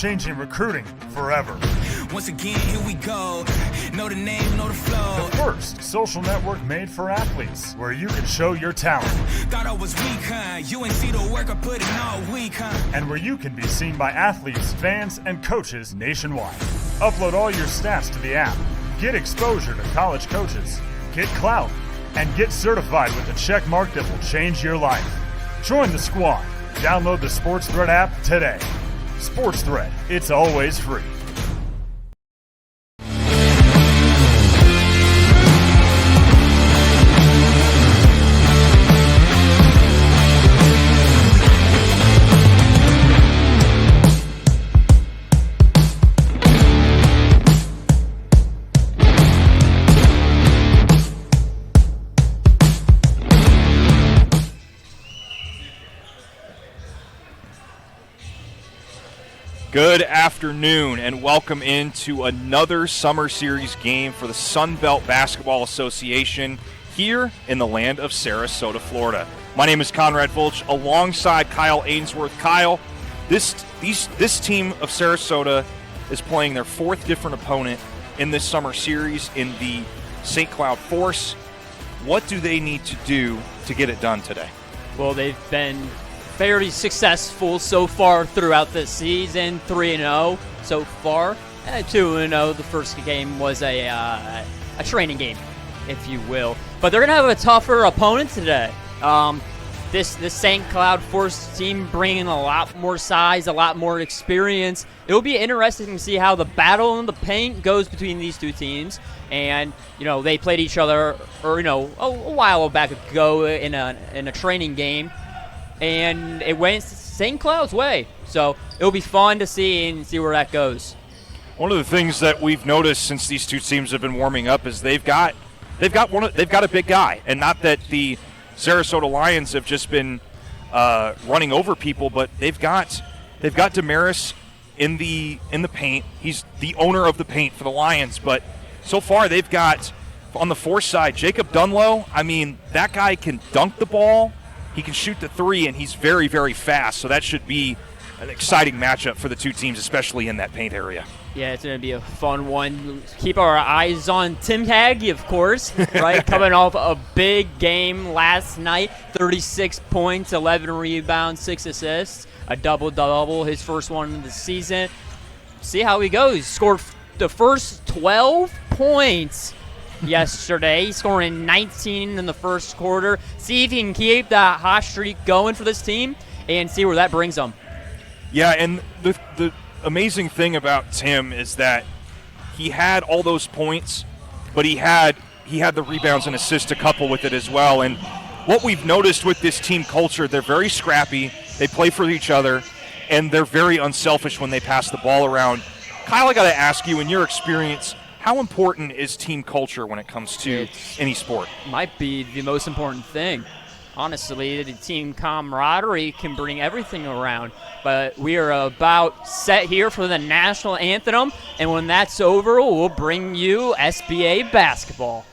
changing recruiting forever. Once again, here we go. Know the name, know the flow. The first social network made for athletes, where you can show your talent. Thought I was weak, huh? You ain't see the work I put in all week, huh? And where you can be seen by athletes, fans, and coaches nationwide. Upload all your stats to the app. Get exposure to college coaches. Get clout. And get certified with a check mark that will change your life. Join the squad. Download the SportsThread app today. SportsThread, it's always free. Good afternoon and welcome into another Summer Series game for the Sunbelt Basketball Association here in the land of Sarasota, Florida. My name is Conrad Volch alongside Kyle Ainsworth. Kyle, this team of Sarasota is playing their fourth different opponent in this Summer Series in the St. Cloud Force. What do they need to do to get it done today? Well, they've been very successful so far throughout the season, 3-0 so far, and 2-0. The first game was a training game, if you will. But they're going to have a tougher opponent today. This St. Cloud Force team bringing a lot more size, a lot more experience. It'll be interesting to see how the battle in the paint goes between these two teams. And, they played each other, a while back ago in a training game. And it went St. Cloud's way. So it'll be fun to see where that goes. One of the things that we've noticed since these two teams have been warming up is they've got a big guy, and not that the Sarasota Lions have just been running over people, but they've got Damaris in the paint. He's the owner of the paint for the Lions, but so far they've got on the Force side Jacob Dunlow. I mean, that guy can dunk the ball. He can shoot the three, and he's very, very fast. So that should be an exciting matchup for the two teams, especially in that paint area. Yeah, it's going to be a fun one. Keep our eyes on Tim Haggy, of course, right? Coming off a big game last night, 36 points, 11 rebounds, 6 assists, a double-double, his first one of the season. See how he goes. He scored the first 12 points yesterday, scoring 19 in the first quarter. See if he can keep that hot streak going for this team and see where that brings them. Yeah, and the amazing thing about Tim is that he had all those points, but he had the rebounds and assists to couple with it as well. And what we've noticed with this team culture, they're very scrappy, they play for each other, and they're very unselfish when they pass the ball around. Kyle, I got to ask you, in your experience, how important is team culture when it comes to any sport? Might be the most important thing. Honestly, the team camaraderie can bring everything around. But we are about set here for the national anthem, and when that's over, we'll bring you SBA basketball.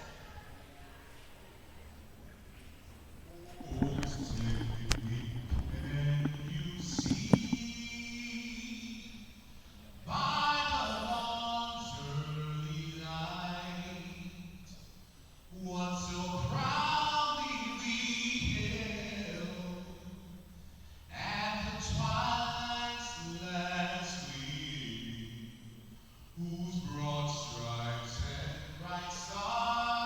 Whose broad stripes and bright stars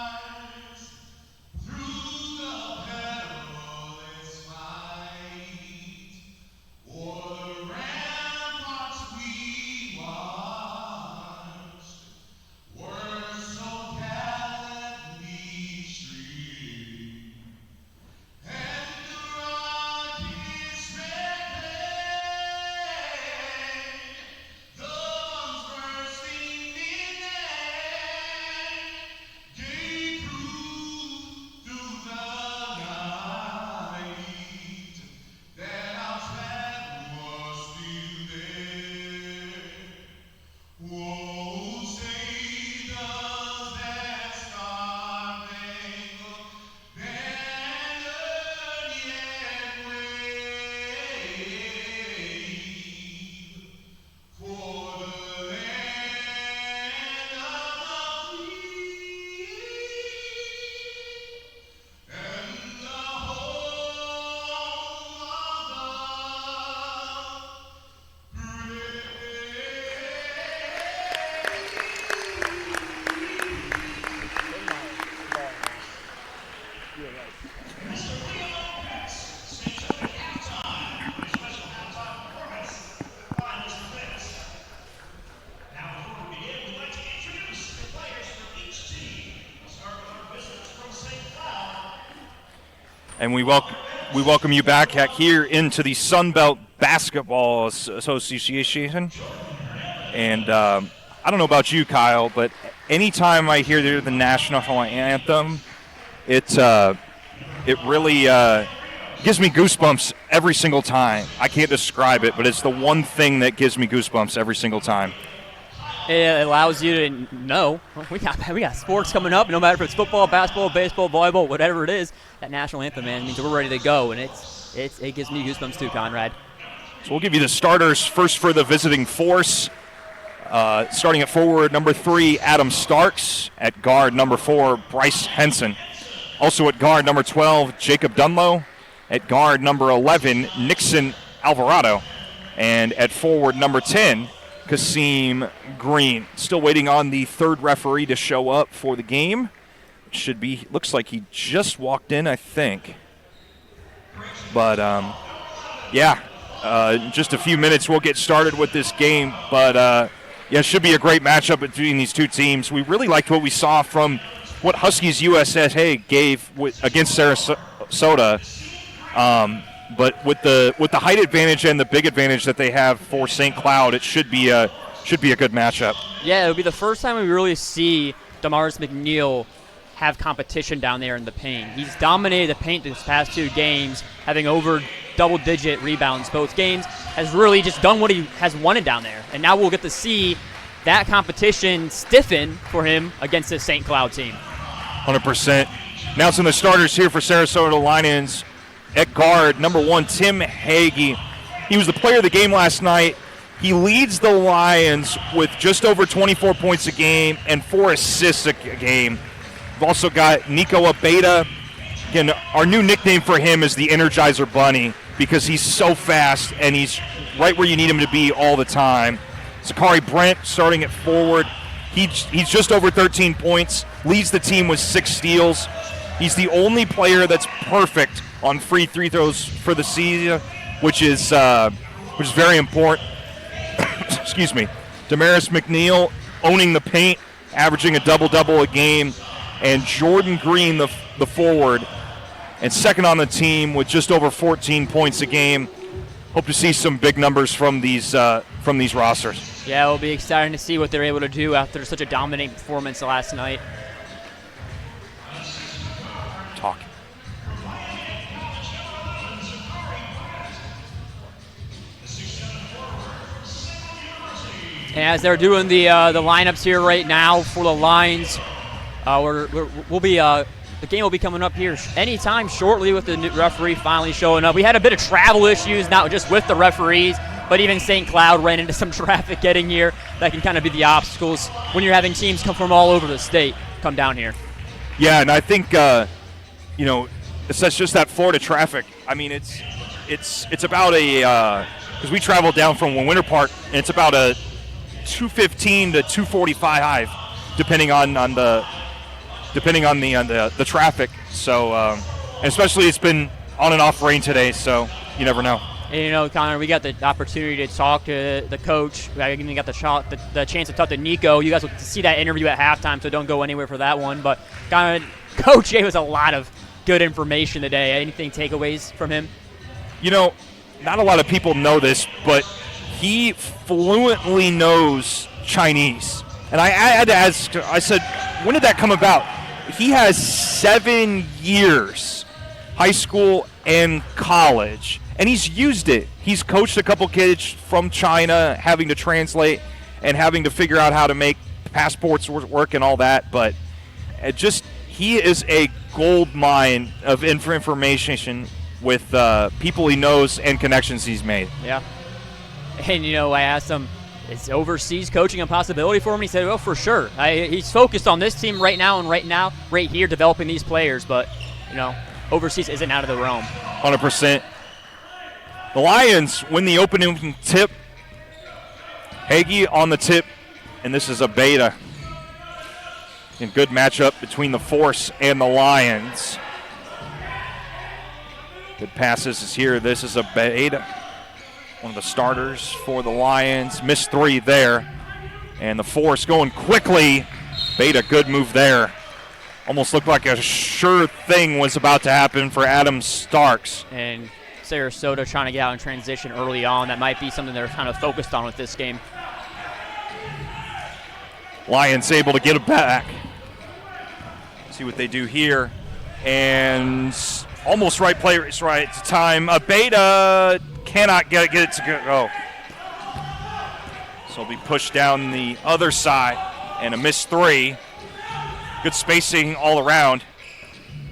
And we welcome you back here into the Sunbelt Basketball Association. And I don't know about you, Kyle, but anytime I hear the national anthem, it really gives me goosebumps every single time. I can't describe it, but it's the one thing that gives me goosebumps every single time. It allows you to know we got sports coming up. No matter if it's football, basketball, baseball, volleyball, whatever it is, that national anthem, man, means we're ready to go, and it gives me goosebumps too, Conrad. So we'll give you the starters first for the visiting force. Starting at forward, number 3, Adam Starks. At guard, number 4, Bryce Henson. Also at guard, number 12, Jacob Dunlow. At guard, number 11, Nixon Alvarado. And at forward, number 10, Kasim Green. Still waiting on the third referee to show up for the game. Looks like he just walked in, I think. But, just a few minutes we'll get started with this game. But, it should be a great matchup between these two teams. We really liked what we saw from what Huskies USA gave against Sarasota. But with the height advantage and the big advantage that they have for St. Cloud, it should be a good matchup. Yeah, it'll be the first time we really see Damaris McNeil have competition down there in the paint. He's dominated the paint this past 2 games, having over double-digit rebounds both games, has really just done what he has wanted down there. And now we'll get to see that competition stiffen for him against this St. Cloud team. 100%. Announcing the starters here for Sarasota Lions. At guard, number 1, Tim Hagee. He was the player of the game last night. He leads the Lions with just over 24 points a game and 4 assists a game. We've also got Nico Abeda. Again, our new nickname for him is the Energizer Bunny because he's so fast and he's right where you need him to be all the time. Zachary Brent starting at forward. He's just over 13 points, leads the team with 6 steals. He's the only player that's perfect on free throws for the season, which is very important. Excuse me. Damaris McNeil owning the paint, averaging a double-double a game, and Jordan Green, the forward, and second on the team with just over 14 points a game. Hope to see some big numbers from these rosters. Yeah, it'll be exciting to see what they're able to do after such a dominating performance last night. Talk. And as they're doing the lineups here right now for the Lions, the game will be coming up here anytime shortly with the new referee finally showing up. We had a bit of travel issues, not just with the referees, but even St. Cloud ran into some traffic getting here. That can kind of be the obstacles when you're having teams come from all over the state come down here. Yeah, and I think it's just that Florida traffic. I mean, it's about because we traveled down from Winter Park, and it's about a 215 to 245 depending on the traffic. So, and especially it's been on and off rain today, so you never know. And Connor, we got the opportunity to talk to the coach. We even got the chance to talk to Nico. You guys will see that interview at halftime, so don't go anywhere for that one. But Coach gave us a lot of good information today. Anything takeaways from him? Not a lot of people know this, but he fluently knows Chinese. And I had to ask, I said, when did that come about? He has 7 years, high school and college, and he's used it. He's coached a couple kids from China, having to translate and having to figure out how to make passports work and all that. But he is a gold mine of information with people he knows and connections he's made. Yeah. And, I asked him, is overseas coaching a possibility for him? He said, well, for sure. He's focused on this team right now, right here, developing these players. But, overseas isn't out of the realm. 100%. The Lions win the opening tip. Hagee on the tip, and this is a beta. And good matchup between the Force and the Lions. Good passes is here. This is a beta. One of the starters for the Lions. Missed 3 there. And the Force going quickly. Beta, good move there. Almost looked like a sure thing was about to happen for Adam Starks. And Sarasota trying to get out in transition early on. That might be something they're kind of focused on with this game. Lions able to get it back. See what they do here. And almost right place, right time. Beta cannot get it to go. So he'll be pushed down the other side. And a missed 3. Good spacing all around.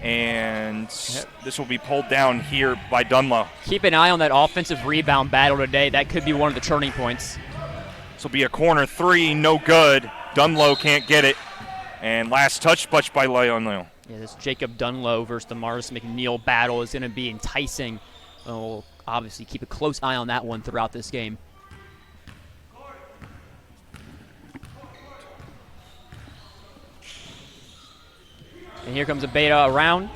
And this will be pulled down here by Dunlow. Keep an eye on that offensive rebound battle today. That could be one of the turning points. This will be a corner 3, no good. Dunlow can't get it. And last touch by Leon. Yeah, this Jacob Dunlow versus the Mars McNeil battle is going to be enticing. We'll obviously keep a close eye on that one throughout this game. And here comes a Beta around.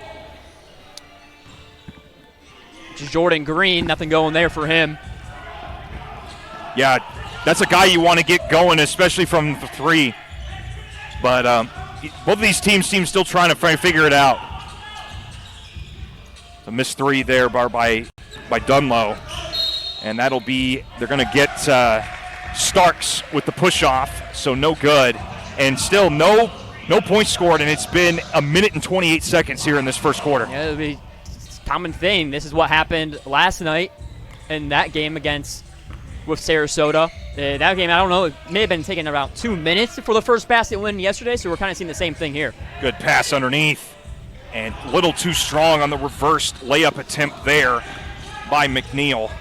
Which is Jordan Green. Nothing going there for him. Yeah, that's a guy you want to get going, especially from the 3. But both of these teams seem still trying to figure it out. A missed 3 there by Dunlow. And that'll be, they're going to get Starks with the push-off, so no good. And still no points scored, and it's been 1 minute and 28 seconds here in this first quarter. Yeah, it'll be a common thing. This is what happened last night in that game with Sarasota. That game, I don't know, it may have been taking about 2 minutes for the first basket win yesterday, so we're kind of seeing the same thing here. Good pass underneath, and a little too strong on the reversed layup attempt there by McNeil.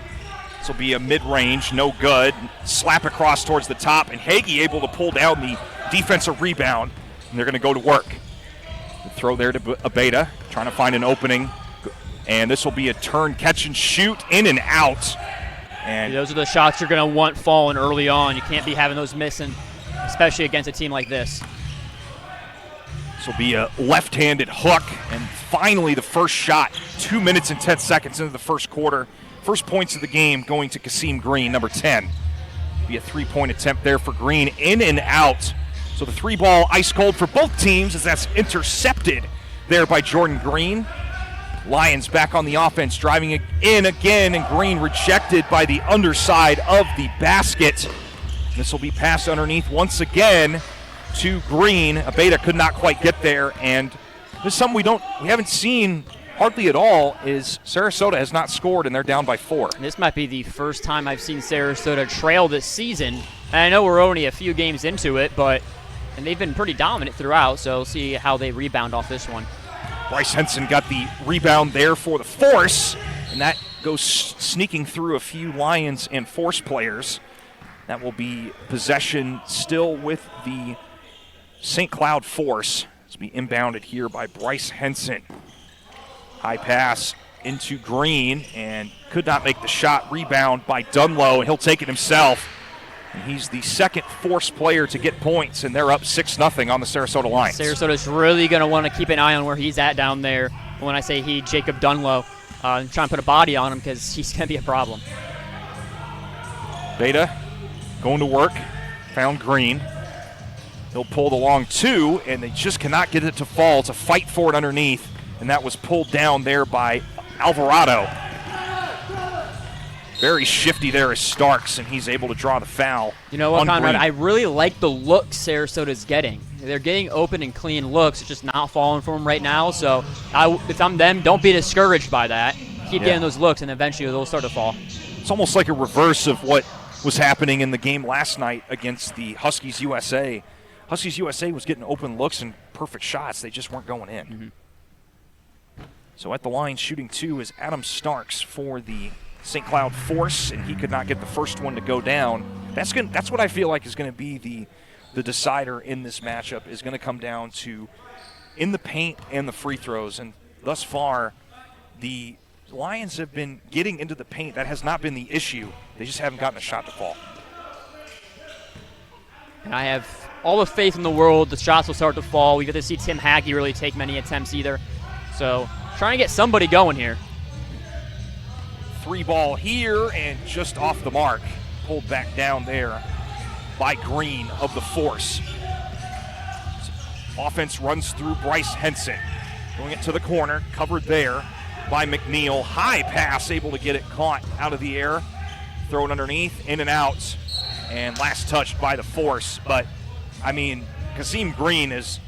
This will be a mid-range, no good. Slap across towards the top, and Hagee able to pull down the defensive rebound, and they're going to go to work. The throw there to Abeda, trying to find an opening, and this will be a turn, catch, and shoot, in and out. And those are the shots you're going to want falling early on. You can't be having those missing, especially against a team like this. This will be a left-handed hook, and finally the first shot, 2 minutes and 10 seconds into the first quarter. First points of the game going to Kasim Green, number 10. Be a 3-point attempt there for Green, in and out. So the 3-ball ice cold for both teams as that's intercepted there by Jordan Green. Lions back on the offense, driving in again, and Green rejected by the underside of the basket. This will be passed underneath once again to Green. Abeda could not quite get there, and this is something we haven't seen hardly at all. Is Sarasota has not scored, and they're down by 4. And this might be the first time I've seen Sarasota trail this season. And I know we're only a few games into it, and they've been pretty dominant throughout, so we'll see how they rebound off this one. Bryce Henson got the rebound there for the Force, and that goes sneaking through a few Lions and Force players. That will be possession still with the St. Cloud Force. This will be inbounded here by Bryce Henson. High pass into Green, and could not make the shot. Rebound by Dunlow, and he'll take it himself. And he's the second Force player to get points, and they're up 6-0 on the Sarasota Lions. Sarasota's really going to want to keep an eye on where he's at down there. When I say he, Jacob Dunlow, trying to put a body on him because he's going to be a problem. Beta going to work, found Green. He'll pull the long 2, and they just cannot get it to fall. It's a fight for it underneath, and that was pulled down there by Alvarado. Very shifty there is Starks, and he's able to draw the foul. You know what, Conrad? I really like the looks Sarasota's getting. They're getting open and clean looks. It's just not falling for them right now. So if I'm them, don't be discouraged by that. Keep getting those looks, and eventually they'll start to fall. It's almost like a reverse of what was happening in the game last night against the Huskies USA. Huskies USA was getting open looks and perfect shots. They just weren't going in. Mm-hmm. So at the line, shooting 2 is Adam Starks for the St. Cloud Force, and he could not get the first one to go down. That's what I feel like is going to be the decider in this matchup, is going to come down to in the paint and the free throws. And thus far, the Lions have been getting into the paint. That has not been the issue. They just haven't gotten a shot to fall. And I have all the faith in the world the shots will start to fall. We get to see Tim Hagee really take many attempts either. So trying to get somebody going here. 3-ball here, and just off the mark. Pulled back down there by Green of the Force. offense runs through Bryce Henson. Going it to the corner, covered there by McNeil. High pass, able to get it caught out of the air. Throw it underneath, in and out. And last touched by the Force. But, I mean, Kasim Green is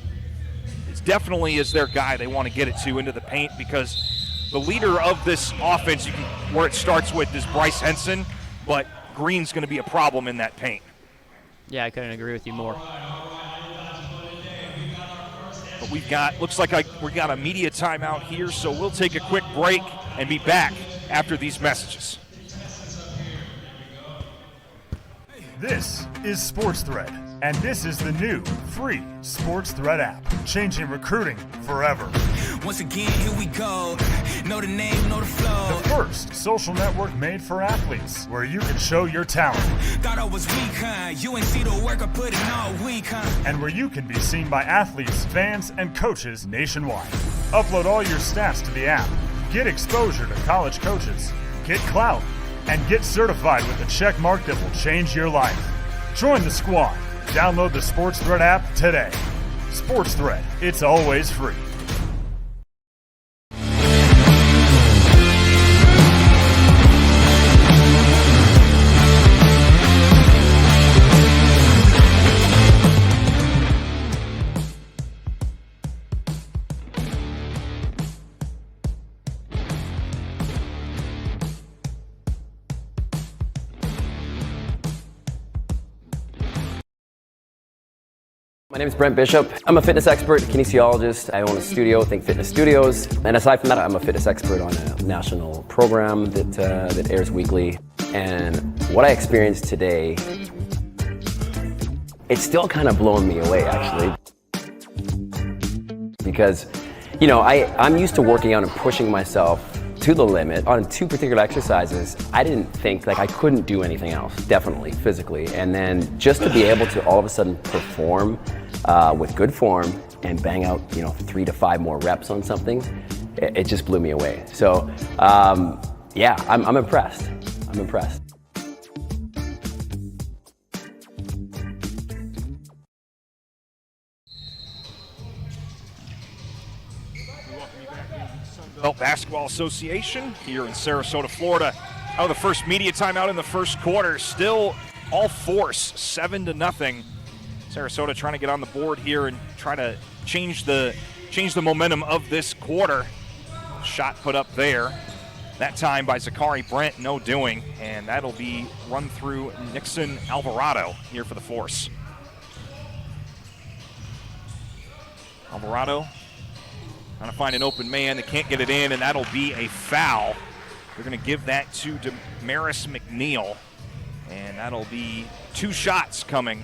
definitely is their guy they want to get it to into the paint, because the leader of this offense, where it starts with, is Bryce Henson, but Green's going to be a problem in that paint. Yeah, I couldn't agree with you more. But looks like we got a media timeout here, so we'll take a quick break and be back after these messages. This is Sports Thread, and this is the new free Sports Thread app, changing recruiting forever. Once again, here we go. Know the name, know the flow. The first social network made for athletes, where you can show your talent. Thought I was weak, huh? You ain't see the work I put in all week, huh? And where you can be seen by athletes, fans, and coaches nationwide. Upload all your stats to the app. Get exposure to college coaches. Get clout. And get certified with a check mark that will change your life. Join the squad. Download the Sports Thread app today. Sports Thread, it's always free. My name is Brent Bishop. I'm a fitness expert, kinesiologist. I own a studio, Think Fitness Studios. And aside from that, I'm a fitness expert on a national program that airs weekly. And what I experienced today, it's still kind of blowing me away, actually. Because, you know, I'm used to working out and pushing myself to the limit. On two particular exercises, I didn't think, I couldn't do anything else, definitely, physically. And then just to be able to all of a sudden perform with good form and bang out, 3 to 5 more reps on something, it just blew me away. So, yeah, I'm impressed. I'm impressed. Sunbelt Basketball Association here in Sarasota, Florida. Out of the first media timeout in the first quarter, still all Force, 7-0. Sarasota trying to get on the board here and try to change the momentum of this quarter. Shot put up there. That time by Zachary Brent, no doing, and that'll be run through Nixon Alvarado here for the Force. Alvarado trying to find an open man. They can't get it in, and that'll be a foul. They're going to give that to Damaris McNeil, and that'll be 2 shots coming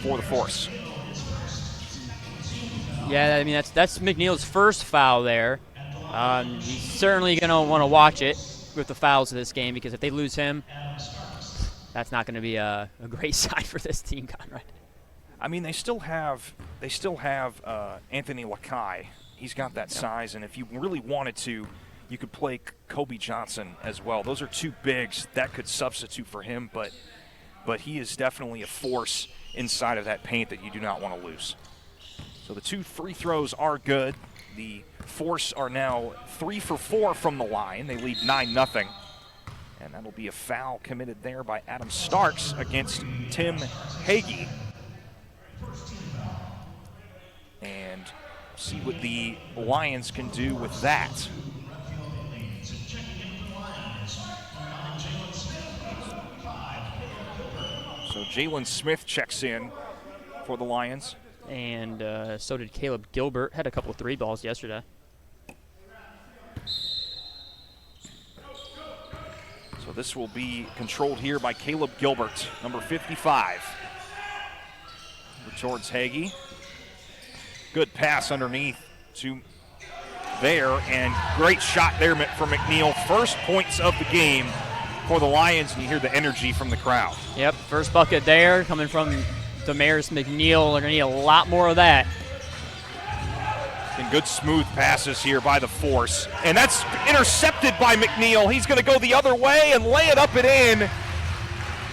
for the Force. Yeah, I mean, that's McNeil's first foul there. He's certainly going to want to watch it with the fouls of this game, because if they lose him, that's not going to be a great sign for this team, Conrad. I mean, they still have Anthony Lakai. He's got that size, and if you really wanted to, you could play Kobe Johnson as well. Those are 2 bigs that could substitute for him, but he is definitely a force inside of that paint that you do not want to lose. So the 2 free throws are good. The Force are now 3 for 4 from the line. They lead 9-0. And that'll be a foul committed there by Adam Starks against Tim Hagee. And see what the Lions can do with that. So Jalen Smith checks in for the Lions. And so did Caleb Gilbert. Had a couple of 3 balls yesterday. So this will be controlled here by Caleb Gilbert, number 55. Towards Hagee. Good pass underneath to there, and great shot there from McNeil. First points of the game for the Lions, and you hear the energy from the crowd. Yep, first bucket there coming from Damaris McNeil. They're going to need a lot more of that. And good smooth passes here by the Force. And that's intercepted by McNeil. He's going to go the other way and lay it up and in.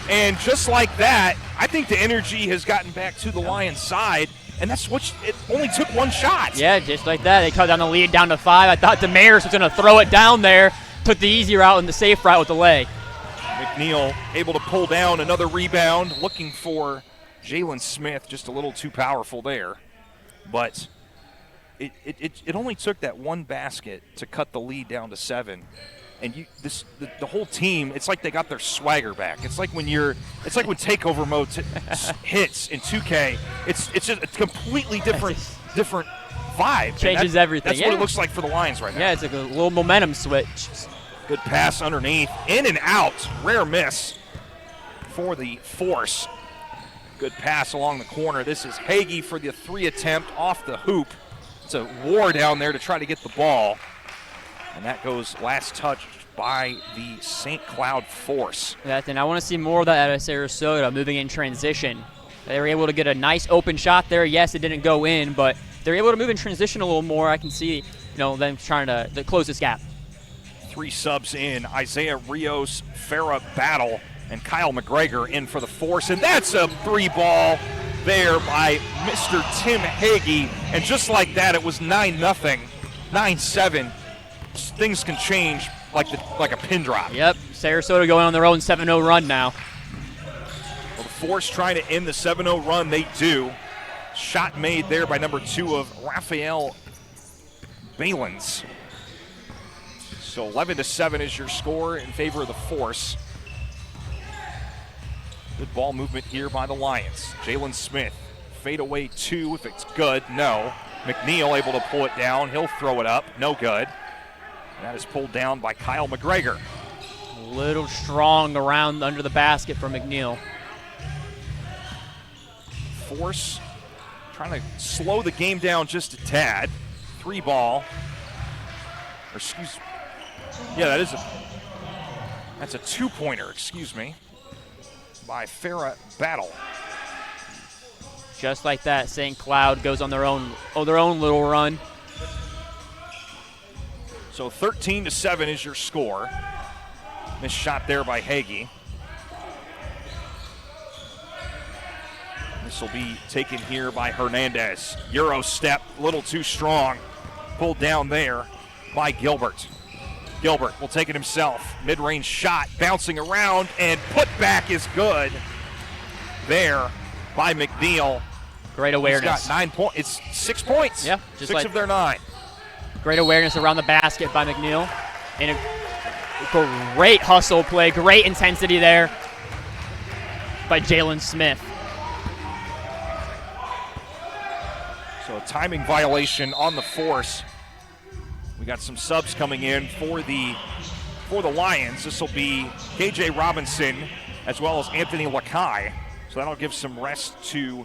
And just like that, I think the energy has gotten back to the Lions' side. And that's what it only took one shot. Yeah, just like that. They cut down the lead down to 5. I thought Damaris was going to throw it down there. Took the easy route and the safe route with the leg. McNeil able to pull down another rebound, looking for Jalen Smith, just a little too powerful there. But it only took that one basket to cut the lead down to 7. And the whole team, it's like they got their swagger back. It's like when takeover mode hits in 2K. It's just a completely different vibe. Changes everything. That's what it looks like for the Lions right now. Yeah, it's like a little momentum switch. Good pass underneath, in and out, rare miss for the Force. Good pass along the corner. This is Hagee for the 3 attempt off the hoop. It's a war down there to try to get the ball. And that goes last touched by the St. Cloud Force. And I want to see more of that out of Sarasota moving in transition. They were able to get a nice open shot there. Yes, it didn't go in, but they're able to move in transition a little more. I can see, them trying to close this gap. 3 subs in. Isaiah Rios, Farrah Battle, and Kyle McGregor in for the Force. And that's a 3-ball there by Mr. Tim Hagee. And just like that, it was 9-0, 9-7. Things can change like a pin drop. Yep, Sarasota going on their own 7-0 run now. Well, the Force trying to end the 7-0 run. They do. Shot made there by number 2 of Raphael Balins. So 11-7 is your score in favor of the Force. Good ball movement here by the Lions. Jalen Smith, fadeaway 2 if it's good. No. McNeil able to pull it down. He'll throw it up. No good. That is pulled down by Kyle McGregor. A little strong around under the basket for McNeil. Force trying to slow the game down just a tad. 3-ball. Yeah, that's a 2-pointer, excuse me, by Farrah Battle. Just like that, St. Cloud goes on their own little run. So 13-7 is your score. Missed shot there by Hagee. This will be taken here by Hernandez. Euro step, a little too strong. Pulled down there by Gilbert. Gilbert will take it himself. Mid-range shot, bouncing around, and put back is good. There by McNeil. Great awareness. He's got 9 points. It's 6 points. Yeah, just 6 of their 9. Great awareness around the basket by McNeil. And a great hustle play, great intensity there by Jalen Smith. So a timing violation on the Force. We got some subs coming in for the Lions. This will be KJ Robinson as well as Anthony Lakai. So that'll give some rest to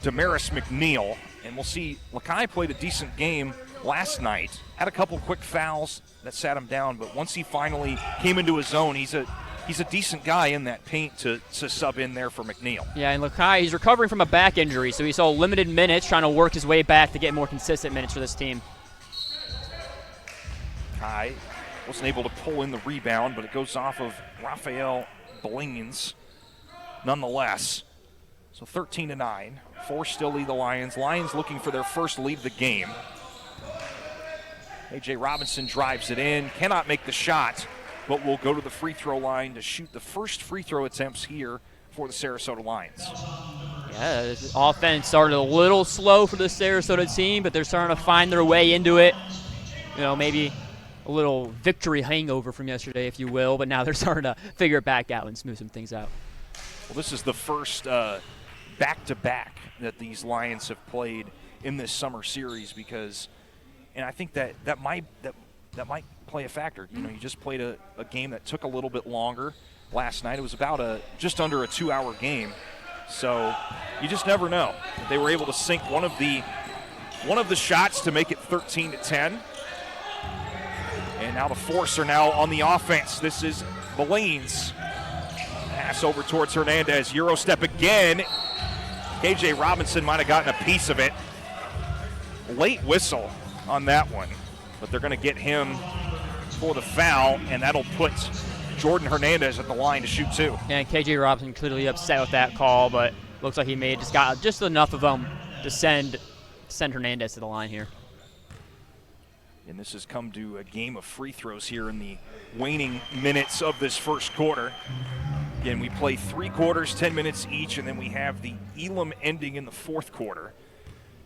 Damaris McNeil. And we'll see, Lakai played a decent game last night. Had a couple quick fouls that sat him down, but once he finally came into his zone, he's a decent guy in that paint to sub in there for McNeil. Yeah, and Lakai, he's recovering from a back injury, so he saw limited minutes, trying to work his way back to get more consistent minutes for this team. Kai wasn't able to pull in the rebound, but it goes off of Raphael Balins nonetheless. So 13-9. Force still lead the Lions. Lions looking for their first lead of the game. A.J. Robinson drives it in, cannot make the shot, but will go to the free throw line to shoot the first free throw attempts here for the Sarasota Lions. Yeah, this offense started a little slow for the Sarasota team, but they're starting to find their way into it. Maybe a little victory hangover from yesterday, if you will, but now they're starting to figure it back out and smooth some things out. Well, this is the first back-to-back that these Lions have played in this summer series and I think that might play a factor. You just played a game that took a little bit longer last night. It was about just under a 2-hour game, so you just never know. They were able to sink one of the shots to make it 13-10. And now the Force are now on the offense. This is Balines. Pass over towards Hernandez. Euro step again. KJ Robinson might have gotten a piece of it. Late whistle on that one, but they're going to get him for the foul, and that'll put Jordan Hernandez at the line to shoot 2. And KJ Robinson clearly upset with that call, but looks like he got just enough of them to send Hernandez to the line here. And this has come to a game of free throws here in the waning minutes of this first quarter. Again, we play 3 quarters, 10 minutes each, and then we have the Elam ending in the fourth quarter.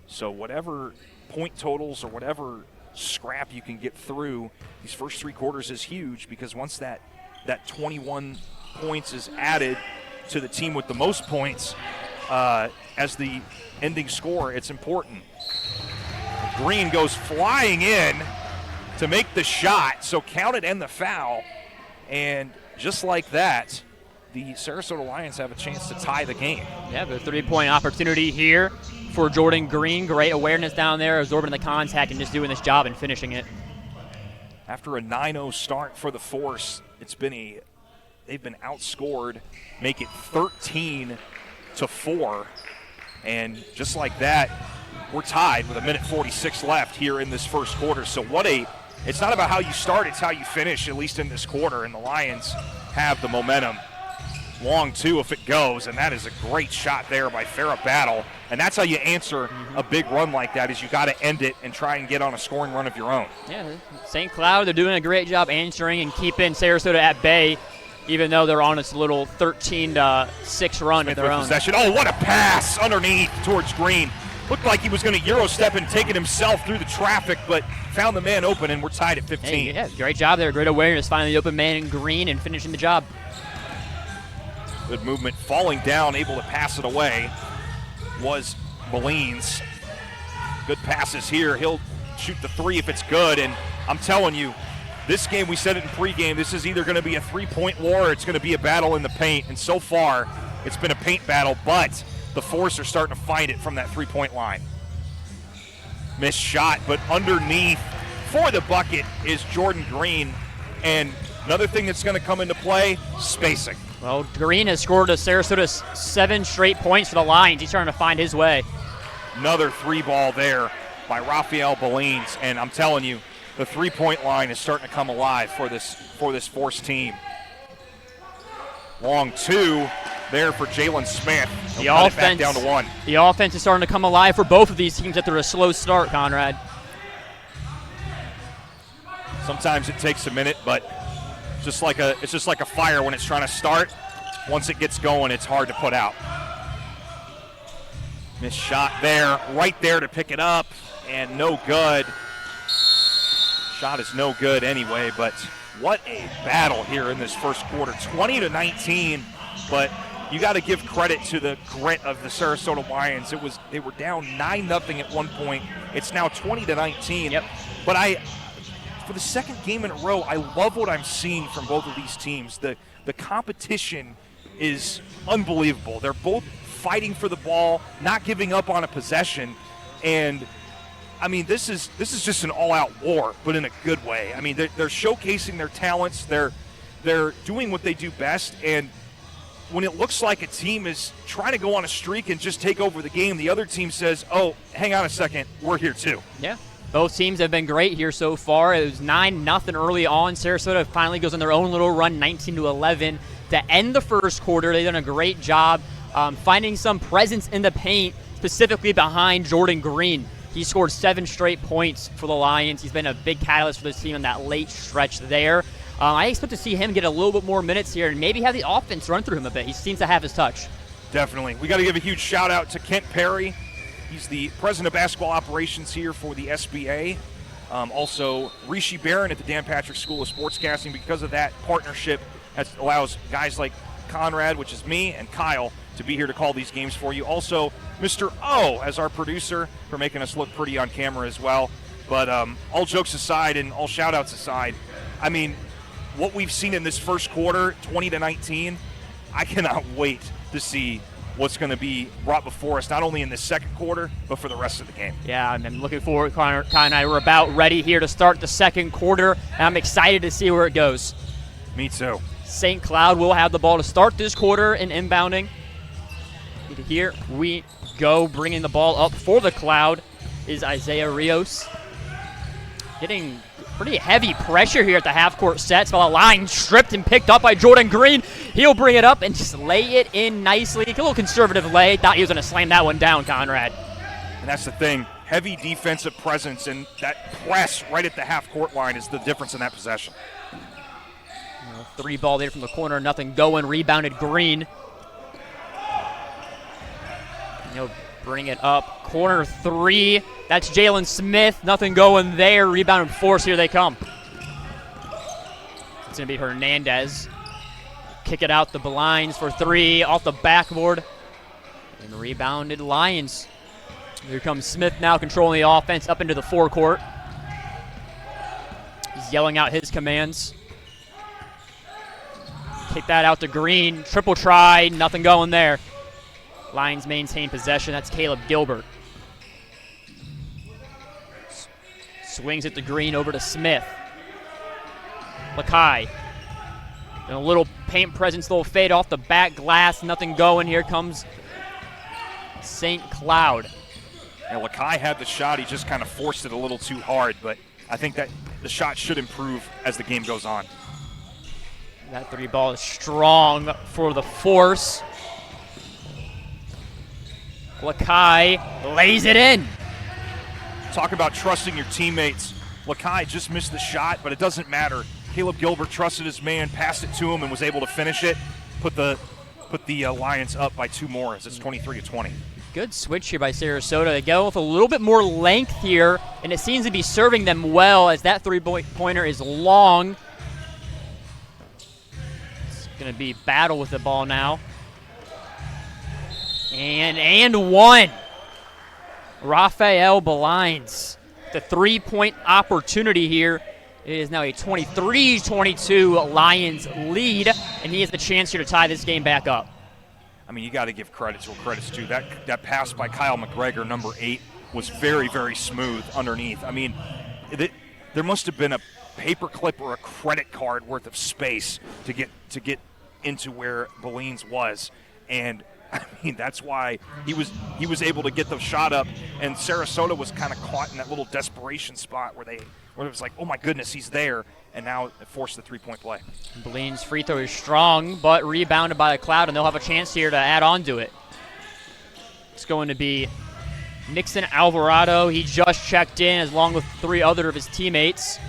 So whatever point totals or whatever scrap you can get through, these first 3 quarters is huge, because once that 21 points is added to the team with the most points as the ending score, it's important. Green goes flying in to make the shot, so count it and the foul. And just like that, the Sarasota Lions have a chance to tie the game. Yeah, the 3-point opportunity here for Jordan Green. Great awareness down there, absorbing the contact and just doing this job and finishing it. After a 9-0 start for the Force, they've been outscored, make it 13-4. And just like that, we're tied with 1:46 left here in this first quarter. So it's not about how you start, it's how you finish, at least in this quarter. And the Lions have the momentum. Long 2 if it goes, and that is a great shot there by Farrah Battle. And that's how you answer a big run like that, is you got to end it and try and get on a scoring run of your own. Yeah, St. Cloud, they're doing a great job answering and keeping Sarasota at bay, even though they're on this little 13-6 run of their own. Possession. Oh, what a pass underneath towards Green. Looked like he was going to Euro step and take it himself through the traffic, but found the man open, and we're tied at 15. Hey, yeah, great job there. Great awareness, finding the open man in Green and finishing the job. Good movement, falling down, able to pass it away was Bellines. Good passes here. He'll shoot the 3 if it's good, and I'm telling you, this game, we said it in pregame, this is either going to be a 3-point war or it's going to be a battle in the paint, and so far it's been a paint battle, but the Force are starting to find it from that 3-point line. Missed shot, but underneath for the bucket is Jordan Green, and another thing that's going to come into play, spacing. Well, Green has scored a Sarasota's 7 straight points for the Lions. He's trying to find his way. Another 3-ball there by Rafael Bellines, and I'm telling you, the 3-point line is starting to come alive for this Force team. Long 2 there for Jalen Smith. The He'll cut it offense, back down to 1. The offense is starting to come alive for both of these teams after a slow start, Conrad. Sometimes it takes a minute, but it's just like a fire when it's trying to start. Once it gets going, it's hard to put out. Missed shot there, right there to pick it up, and no good. Shot is no good anyway, but what a battle here in this first quarter. 20-19, but you got to give credit to the grit of the Sarasota Lions. They were down 9-0 at one point. It's now 20-19. Yep. But for the second game in a row, I love what I'm seeing from both of these teams. The competition is unbelievable. They're both fighting for the ball, not giving up on a possession, and I mean, this is just an all-out war, but in a good way. I mean, they're showcasing their talents. They're doing what they do best, and when it looks like a team is trying to go on a streak and just take over the game, the other team says, oh, hang on a second, we're here too. Yeah. Both teams have been great here so far. It was 9-0 early on. Sarasota finally goes on their own little run, 19-11. To end the first quarter, they've done a great job finding some presence in the paint, specifically behind Jordan Green. He scored 7 straight points for the Lions. He's been a big catalyst for this team in that late stretch there. I expect to see him get a little bit more minutes here and maybe have the offense run through him a bit. He seems to have his touch. Definitely. We got to give a huge shout out to Kent Perry. He's the president of basketball operations here for the SBA. Also, Rishi Barron at the Dan Patrick School of Sportscasting. Because of that partnership, that allows guys like Conrad, which is me, and Kyle to be here to call these games for you. Also, Mr. O as our producer for making us look pretty on camera as well. But all jokes aside and all shout-outs aside, I mean, what we've seen in this first quarter, 20-19, I cannot wait to see what's going to be brought before us, not only in the second quarter, but for the rest of the game. Yeah, I'm looking forward. Connor and I were about ready here to start the second quarter, and I'm excited to see where it goes. Me too. St. Cloud will have the ball to start this quarter in inbounding. Here we go, bringing the ball up for the Cloud is Isaiah Rios. Getting pretty heavy pressure here at the half-court sets, while a line stripped and picked up by Jordan Green. He'll bring it up and just lay it in nicely. A little conservative lay. Thought he was going to slam that one down, Conrad. And that's the thing. Heavy defensive presence, and that press right at the half-court line is the difference in that possession. 3 ball there from the corner, nothing going. Rebounded Green. He'll bring it up. Corner 3. That's Jalen Smith. Nothing going there. Rebound and force. Here they come. It's going to be Hernandez. Kick it out the blinds for 3. Off the backboard. And rebounded Lions. Here comes Smith now controlling the offense up into the forecourt. He's yelling out his commands. Kick that out to Green. Triple try. Nothing going there. Lions maintain possession. That's Caleb Gilbert. Swings it to Green, over to Smith. Lakai. And a little paint presence, little fade off the back glass. Nothing going. Here comes St. Cloud. And Lakai had the shot. He just kind of forced it a little too hard, but I think that the shot should improve as the game goes on. That 3 ball is strong for the force. Lakai lays it in. Talk about trusting your teammates. Lakai just missed the shot, but it doesn't matter. Caleb Gilbert trusted his man, passed it to him, and was able to finish it. Put the Lions up by 2 more as it's 23-20. Good switch here by Sarasota. They go with a little bit more length here, and it seems to be serving them well as that 3-pointer is long. It's going to be battle with the ball now. And 1. Rafael Belines. The 3-point opportunity here. It is now a 23-22 Lions lead, and he has the chance here to tie this game back up. I mean, you got to give credit to where credit's due. That pass by Kyle McGregor, number 8, was very, very smooth underneath. I mean, there must have been a paper clip or a credit card worth of space to get into where Belines was, and I mean, that's why he was able to get the shot up, and Sarasota was kind of caught in that little desperation spot where it was like, oh my goodness, he's there, and now it forced the 3-point play. Belines' free throw is strong, but rebounded by the Cloud, and they'll have a chance here to add on to it. It's going to be Nixon Alvarado. He just checked in along with 3 other of his teammates.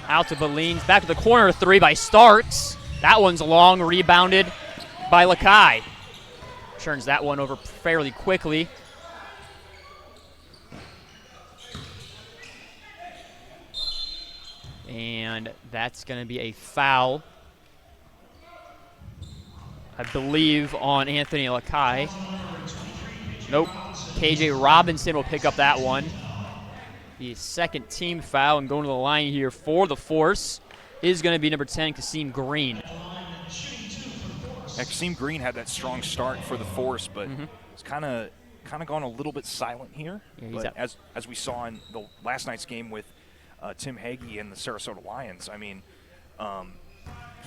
Out to Belines. Back to the corner 3 by Starks. That one's long, rebounded by Lakai. Turns that one over fairly quickly. And that's going to be a foul, I believe, on Anthony Lakai. Nope. KJ Robinson will pick up that one. The second team foul, and going to the line here for the Force is going to be number 10, Kasim Green. Kasim Green had that strong start for the Force, but it's kind of gone a little bit silent here. Yeah, but as we saw in the last night's game with Tim Hagee and the Sarasota Lions, I mean,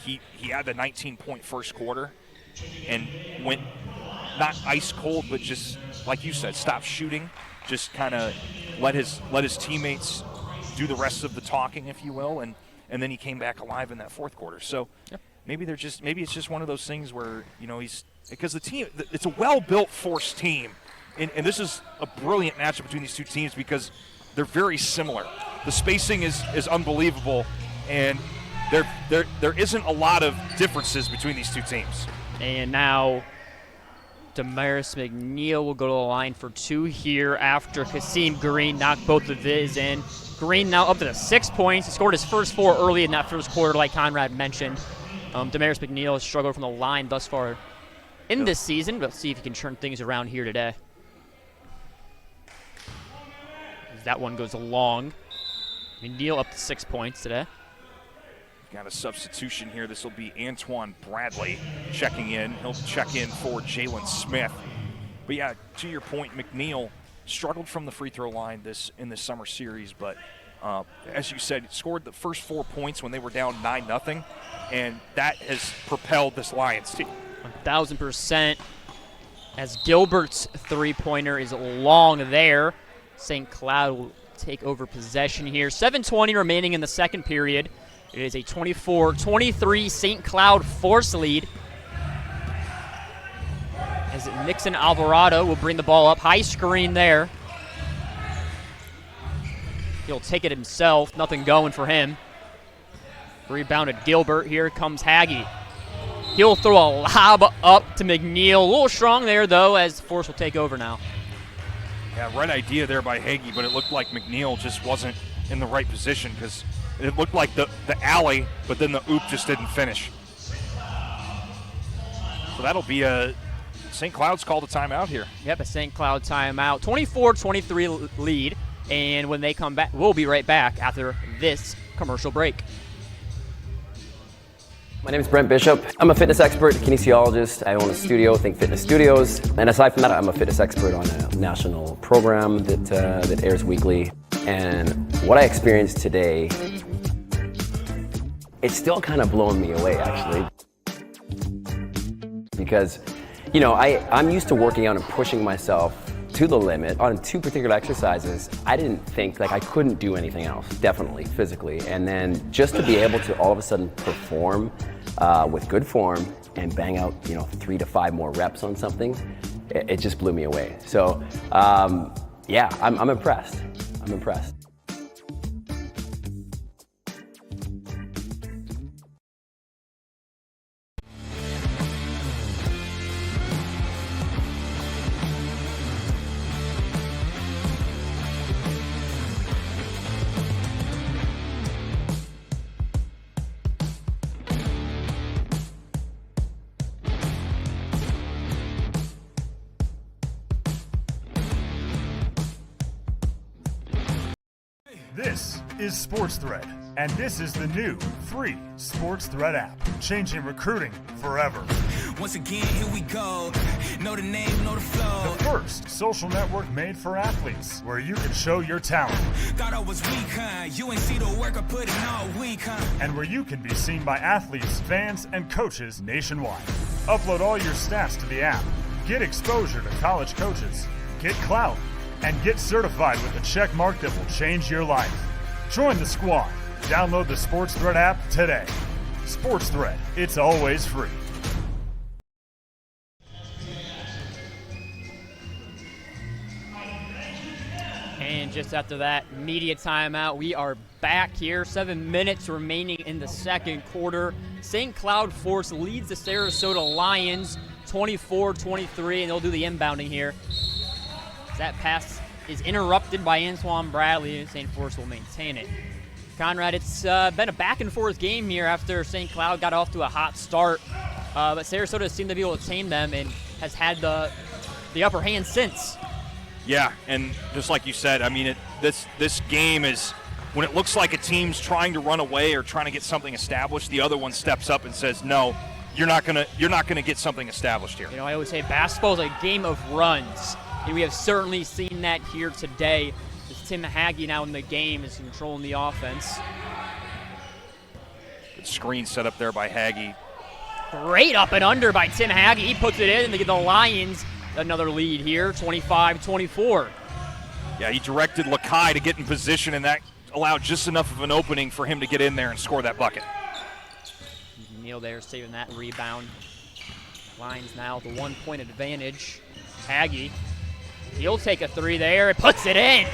he had the 19-point first quarter and went not ice cold, but just like you said, stopped shooting, just kind of let his teammates do the rest of the talking, if you will, and then he came back alive in that fourth quarter. So. Yep. Maybe it's just one of those things where, you know, because the team, it's a well-built Force team, and this is a brilliant matchup between these two teams because they're very similar. The spacing is unbelievable, and there isn't a lot of differences between these two teams. And now Damaris McNeil will go to the line for 2 here after Kasim Green knocked both of his in. Green now up to 6 points. He scored his first 4 early in that first quarter, like Conrad mentioned. Damaris McNeil has struggled from the line thus far in this season, but let's see if he can turn things around here today. That one goes long. McNeil up to 6 points today. Got a substitution here. This will be Antoine Bradley checking in. He'll check in for Jalen Smith. But yeah, to your point, McNeil struggled from the free throw line in this summer series, but as you said, scored the first 4 points when they were down 9-0, and that has propelled this Lions team. 1,000%. As Gilbert's 3-pointer is long there. St. Cloud will take over possession here. 7:20 remaining in the second period. It is a 24-23 St. Cloud Force lead. As Nixon Alvarado will bring the ball up. High screen there. He'll take it himself. Nothing going for him. Rebounded Gilbert. Here comes Haggy. He'll throw a lob up to McNeil. A little strong there, though, as the force will take over now. Yeah, right idea there by Hagee, but it looked like McNeil just wasn't in the right position because it looked like the alley, but then the oop just didn't finish. So that'll be a St. Cloud's called a timeout here. Yep, a St. Cloud timeout. 24-23 lead, and when they come back, we'll be right back after this commercial break. My name is Brent Bishop. I'm a fitness expert, kinesiologist. I own a studio, Think Fitness Studios. And aside from that, I'm a fitness expert on a national program that airs weekly. And what I experienced today, it's still kind of blowing me away, actually. Because, you know, I'm used to working out and pushing myself to the limit. On 2 particular exercises, I didn't think, like, I couldn't do anything else, definitely, physically. And then just to be able to all of a sudden perform with good form and bang out, 3 to 5 more reps on something, it just blew me away. So, yeah, I'm impressed. I'm impressed. This is Sports Thread, and this is the new free Sports Thread app, changing recruiting forever. Once again, here we go. Know the name, know the flow. The first social network made for athletes, where you can show your talent. Thought I was weak, huh? You ain't see the work I put in all week, huh? And where you can be seen by athletes, fans, and coaches nationwide. Upload all your stats to the app. Get exposure to college coaches. Get clout. And get certified with a check mark that will change your life. Join the squad. Download the Sports Thread app today. Sports Thread, it's always free. And just after that media timeout, we are back here. 7 minutes remaining in the second quarter. St. Cloud Force leads the Sarasota Lions 24-23, and they'll do the inbounding here. That pass is interrupted by Antoine Bradley. St. Force will maintain it. Conrad, it's been a back-and-forth game here after St. Cloud got off to a hot start. But Sarasota seemed to be able to tame them and has had the upper hand since. Yeah, and just like you said, I mean, this game is when it looks like a team's trying to run away or trying to get something established, the other one steps up and says, "No, you're not gonna get something established here." You know, I always say basketball is a game of runs. And we have certainly seen that here today. As Tim Hagee now in the game is controlling the offense. Good screen set up there by Hagee. Great up and under by Tim Hagee. He puts it in, and they get the Lions another lead here, 25-24. Yeah, he directed Lakai to get in position, and that allowed just enough of an opening for him to get in there and score that bucket. Neal there saving that rebound. Lions now the 1-point advantage. Hagee. He'll take a 3 there. It puts it in.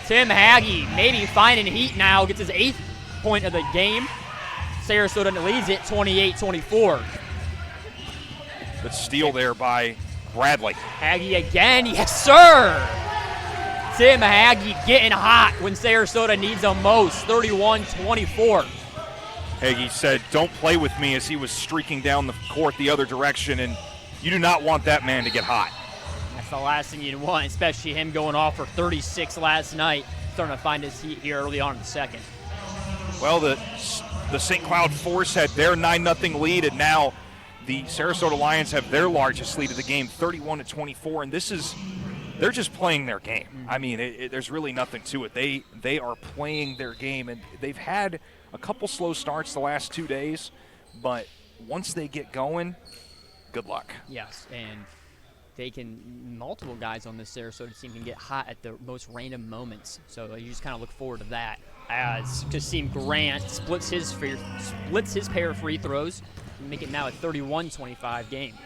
Tim Hagee maybe finding heat now. Gets his 8th point of the game. Sarasota leads it 28-24. Good steal there by Bradley. Hagee again. Yes, sir. Tim Hagee getting hot when Sarasota needs him most. 31-24. Hagee said, "Don't play with me," as he was streaking down the court the other direction, and you do not want that man to get hot. That's the last thing you'd want, especially him going off for 36 last night. Starting to find his heat here early on in the second. Well, the St. Cloud Force had their 9-0 lead, and now the Sarasota Lions have their largest lead of the game, 31-24, and they're just playing their game. I mean, there's really nothing to it. They are playing their game, and they've had a couple slow starts the last 2 days, but once they get going, good luck. Yes, and multiple guys on this Sarasota team can get hot at the most random moments. So you just kind of look forward to that. As Kasim Grant splits his pair of free throws and make it now a 31-25 game.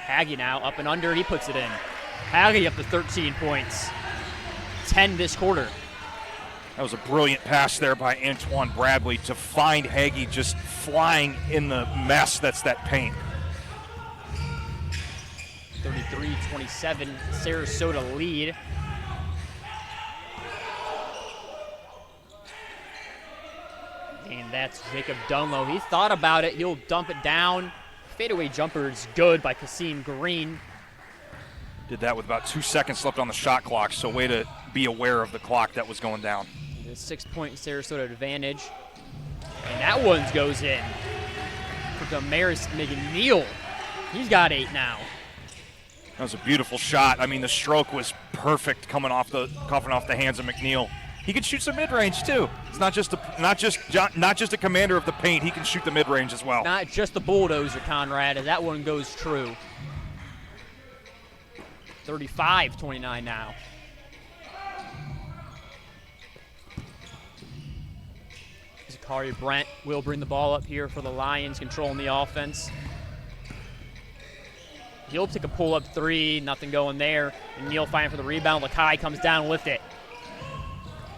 Hagee now up and under, he puts it in. Hagee up to 13 points. 10 this quarter. That was a brilliant pass there by Antoine Bradley to find Hagee just flying in the mess that's that paint. 33-27, Sarasota lead. And that's Jacob Dunlow. He thought about it. He'll dump it down. Fadeaway jumper is good by Kasim Green. Did that with about 2 seconds left on the shot clock, so way to be aware of the clock that was going down. A 6-point Sarasota advantage. And that one goes in for Damaris McNeil. He's got 8 now. That was a beautiful shot. I mean, the stroke was perfect coming off the hands of McNeil. He can shoot some mid-range too. It's not just a commander of the paint. He can shoot the mid-range as well. Not just the bulldozer, Conrad, as that one goes true. 35-29 now. Zakari Brent will bring the ball up here for the Lions, controlling the offense. He'll take a pull-up 3, nothing going there. And Neal fighting for the rebound. Lakai comes down with it.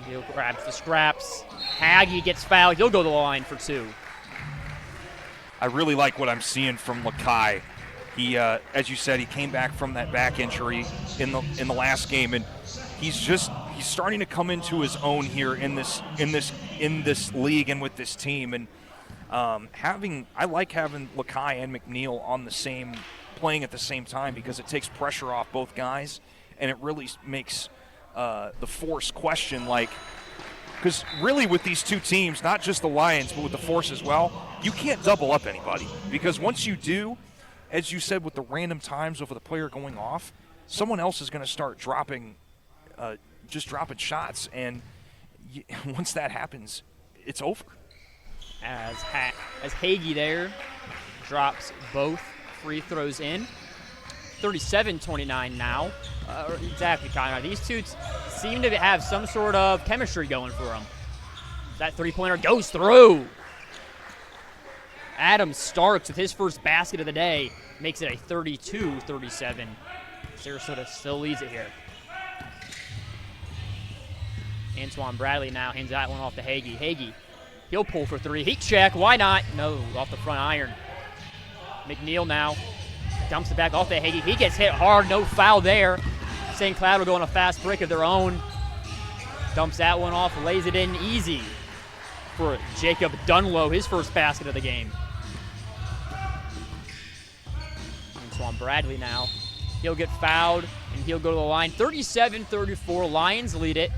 Neal grabs the scraps. Hagee gets fouled. He'll go to the line for 2. I really like what I'm seeing from Lakai. He, as you said, he came back from that back injury in the last game, and he's starting to come into his own here in this league and with this team. And I like having Lakai and McNeil on playing at the same time, because it takes pressure off both guys, and it really makes the Force question, because really with these two teams, not just the Lions but with the Force as well, you can't double up anybody, because once you do, as you said, with the random times of the player going off, someone else is going to start dropping shots, and once that happens, it's over. As Hagee there drops both free throws in. 37-29 now. Exactly, Conrad. These two seem to have some sort of chemistry going for them. That three-pointer goes through. Adam Starks with his first basket of the day makes it a 32-37. Sarasota still leads it here. Antoine Bradley now hands that one off to Hagee. Hagee, he'll pull for 3. Heat check, why not? No, off the front iron. McNeil now dumps it back off to Hagee. He gets hit hard, no foul there. St. Cloud will go on a fast break of their own. Dumps that one off, lays it in easy for Jacob Dunlow, his first basket of the game. Antoine Bradley now. He'll get fouled, and he'll go to the line. 37-34, Lions lead it.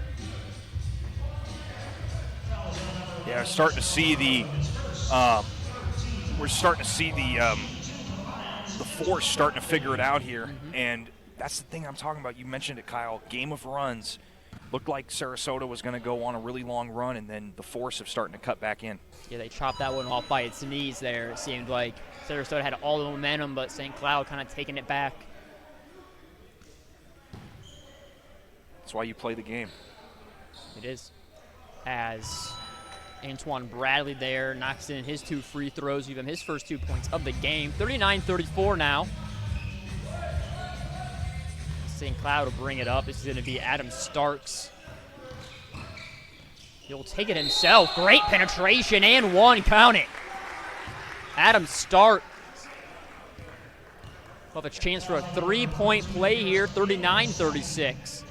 Yeah, we're starting to see the Force starting to figure it out here, and that's the thing I'm talking about. You mentioned it, Kyle. Game of runs. Looked like Sarasota was going to go on a really long run, and then the Force have starting to cut back in. Yeah, they chopped that one off by its knees there. It seemed like Sarasota had all the momentum, but St. Cloud kind of taking it back. That's why you play the game. It is. As Antoine Bradley there knocks in his 2 free throws, give him his first 2 points of the game. 39-34 now. St. Cloud will bring it up. This is going to be Adam Starks. He'll take it himself. Great penetration and 1, count it. Adam Starks will have a chance for a 3-point play here, 39-36.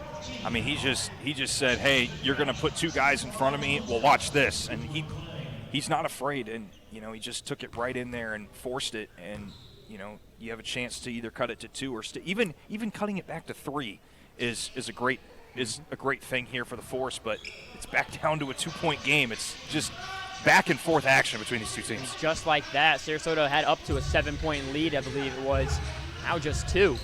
I mean, he just said, hey, you're going to put 2 guys in front of me. Well, watch this. And he's not afraid. And, he just took it right in there and forced it. And, you have a chance to either cut it to 2 or even cutting it back to 3 is a great thing here for the Force. But it's back down to a 2-point game. It's just back and forth action between these two teams. And just like that, Sarasota had up to a 7-point lead, I believe it was. Now just 2.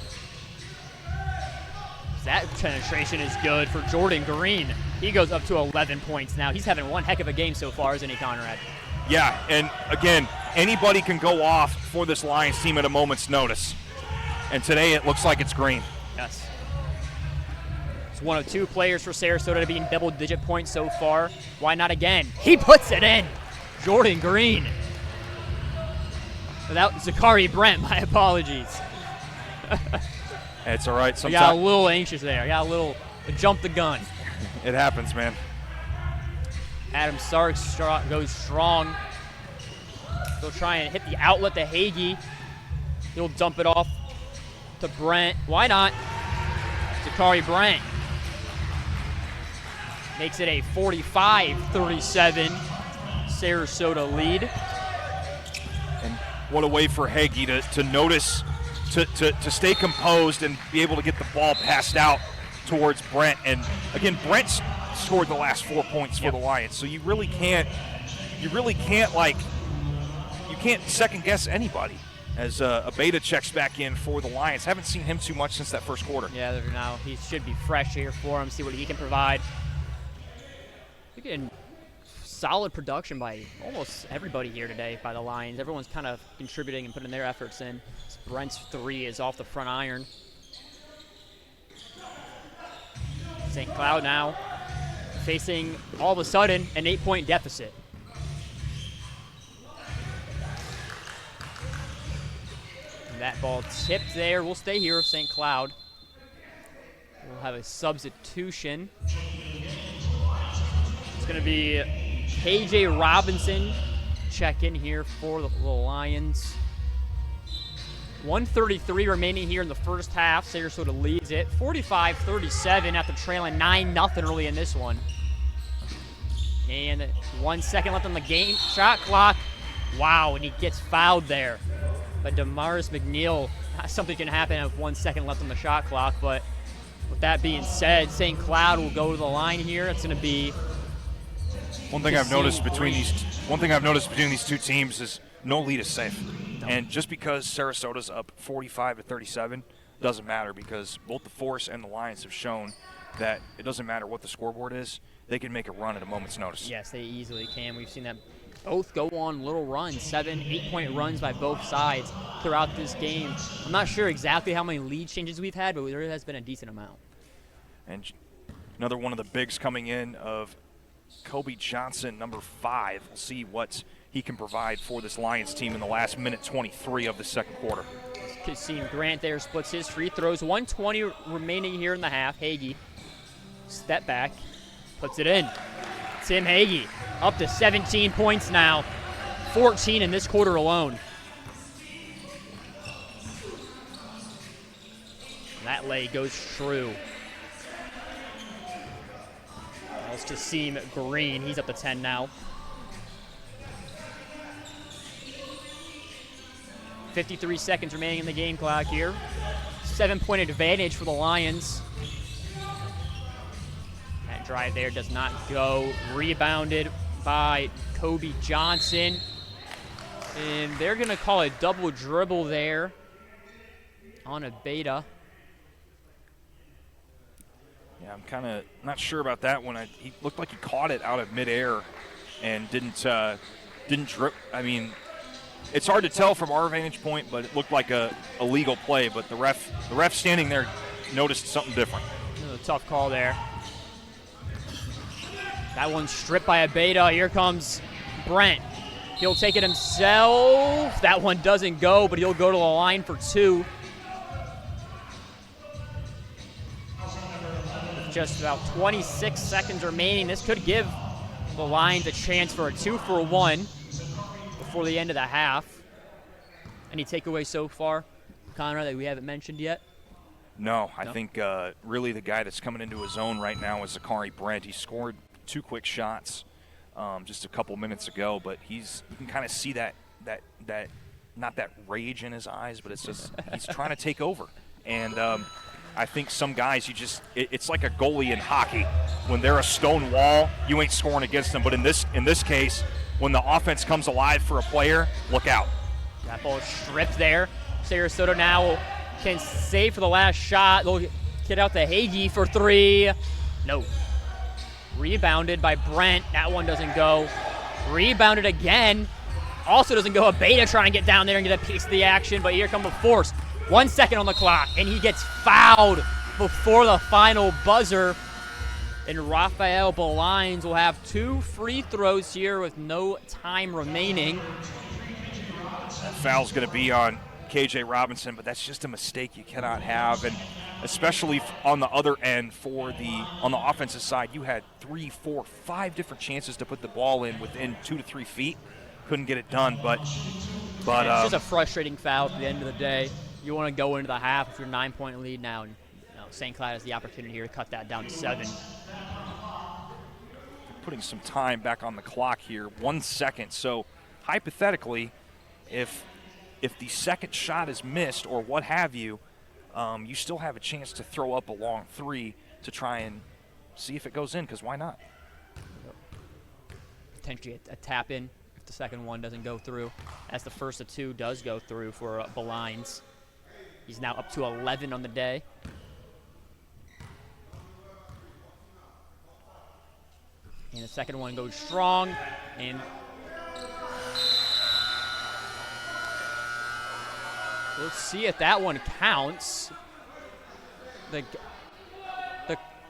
That penetration is good for Jordan Green. He goes up to 11 points now. He's having one heck of a game so far, isn't he, Conrad? Yeah, and again, anybody can go off for this Lions team at a moment's notice. And today it looks like it's Green. Yes. It's one of 2 players for Sarasota to be in double-digit points so far. Why not again? He puts it in. Jordan Green. Without Zakari Brent, my apologies. It's all right. I got a little anxious there. I got a little jump the gun. It happens, man. Adam Starks goes strong. He'll try and hit the outlet to Hagee. He'll dump it off to Brent. Why not? Zakari Brent makes it a 45-37 Sarasota lead. And what a way for Hagee to notice, to stay composed and be able to get the ball passed out towards Brent. And again, Brent's scored the last 4 points for the Lions, so you can't second guess anybody. As Abeda checks back in for the Lions. Haven't seen him too much since that first quarter. Yeah, now he should be fresh here for him, see what he can provide. We're getting solid production by almost everybody here today by the Lions. Everyone's kind of contributing and putting their efforts in. Brent's 3 is off the front iron. St. Cloud now facing, all of a sudden, an 8-point deficit. And that ball tipped there. We'll stay here with St. Cloud. We'll have a substitution. It's going to be KJ Robinson check in here for the Lions. 1:33 remaining here in the first half. Sarasota leads it 45-37 after trailing 9-0 early in this one. And 1 second left on the game. Shot clock. Wow, and he gets fouled there. But Damaris McNeil, something can happen with 1 second left on the shot clock. But with that being said, St. Cloud will go to the line here. It's going to be one thing I've noticed between these two teams is no lead is safe. No. And just because Sarasota's up 45-37 doesn't matter, because both the Force and the Lions have shown that it doesn't matter what the scoreboard is, they can make a run at a moment's notice. Yes, they easily can. We've seen them both go on little runs, 7, 8-point runs by both sides throughout this game. I'm not sure exactly how many lead changes we've had, but there has been a decent amount. And another one of the bigs coming in of Kobe Johnson, number 5. We'll see what he can provide for this Lions team in the last minute 23 of the second quarter. Kassim Grant there splits his free throws. 1:20 remaining here in the half. Hagee, step back, puts it in. Tim Hagee up to 17 points now, 14 in this quarter alone. And that lay goes true. That's Kassim Green. He's up to 10 now. 53 seconds remaining in the game clock here. 7-point advantage for the Lions. That drive there does not go. Rebounded by Kobe Johnson. And they're going to call a double dribble there on Abeda. Yeah, I'm kind of not sure about that one. He looked like he caught it out of midair and didn't drip. I mean, it's hard to tell from our vantage point, but it looked like a legal play. But the ref standing there noticed something different. A tough call there. That one's stripped by Abeda. Here comes Brent. He'll take it himself. That one doesn't go, but he'll go to the line for 2. With just about 26 seconds remaining, this could give the Lions a chance for a 2-for-1 before the end of the half. Any takeaways so far, Conrad, that we haven't mentioned yet? No, I think really the guy that's coming into his own right now is Zakari Brent. He scored 2 quick shots just a couple minutes ago, but you can kind of see that not that rage in his eyes, but it's just he's trying to take over. And I think some guys, it's like a goalie in hockey. When they're a stone wall, you ain't scoring against them. But in this case, when the offense comes alive for a player, look out. That ball is stripped there. Sarasota now can save for the last shot. They'll get out to Hagee for 3. No. Rebounded by Brent. That one doesn't go. Rebounded again. Also doesn't go. Abeda trying to get down there and get a piece of the action, but here comes the Force. 1 second on the clock, and he gets fouled before the final buzzer. And Rafael Belines will have 2 free throws here with no time remaining. That foul's going to be on KJ Robinson, but that's just a mistake you cannot have. And especially on the other end on the offensive side, you had 3, 4, 5 different chances to put the ball in within 2 to 3 feet. Couldn't get it done, but it's just a frustrating foul at the end of the day. You want to go into the half with your 9-point lead now, and St. Cloud has the opportunity here to cut that down to 7. Putting some time back on the clock here, 1 second. So hypothetically, if the second shot is missed or what have you, you still have a chance to throw up a long 3 to try and see if it goes in, because why not? Potentially a tap in if the second one doesn't go through, as the first of 2 does go through for Belines. He's now up to 11 on the day. And the second one goes strong, and let's see if that one counts. The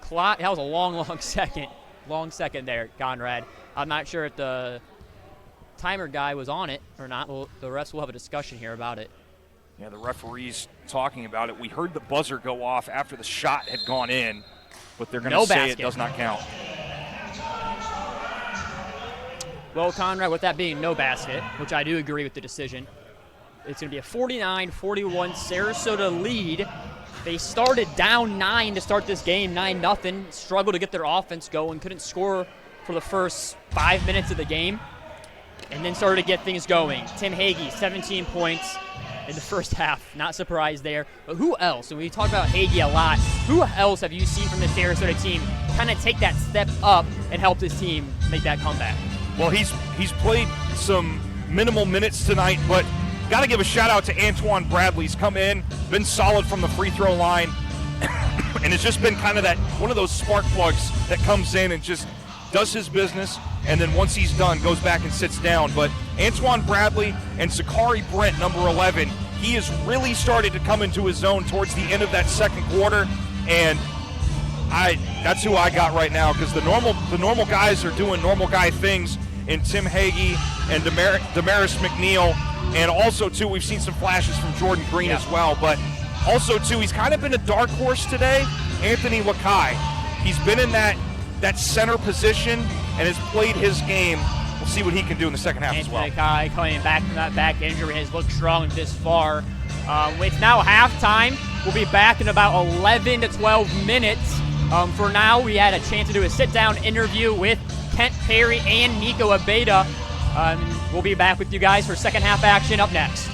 clock, that was a long second there, Conrad. I'm not sure if the timer guy was on it or not. Well, the refs will have a discussion here about it. Yeah, the referee's talking about it. We heard the buzzer go off after the shot had gone in, but they're going to say it does not count. Well, Conrad, with that being no basket, which I do agree with the decision, it's going to be a 49-41 Sarasota lead. They started down 9 to start this game, 9-0, struggled to get their offense going, couldn't score for the first 5 minutes of the game, and then started to get things going. Tim Hagee, 17 points in the first half. Not surprised there. But who else, and we talk about Hagee a lot, who else have you seen from the Sarasota team kind of take that step up and help this team make that comeback? Well, he's played some minimal minutes tonight, but got to give a shout-out to Antoine Bradley. He's come in, been solid from the free throw line, and it's just been kind of that one of those spark plugs that comes in and just does his business, and then once he's done, goes back and sits down. But Antoine Bradley and Zachary Brent, number 11, he has really started to come into his zone towards the end of that second quarter, and that's who I got right now, because the normal guys are doing normal guy things in Tim Hagee and Damaris McNeil, and also too we've seen some flashes from Jordan Green as well. But also too, he's kind of been a dark horse today, Anthony Lakai. He's been in that center position and has played his game. We'll see what he can do in the second half as well. Anthony Lakai coming back from that back injury has looked strong this far. It's now halftime. We'll be back in about 11 to 12 minutes. For now, we had a chance to do a sit-down interview with Kent Perry and Nico Abeda. We'll be back with you guys for second half action up next.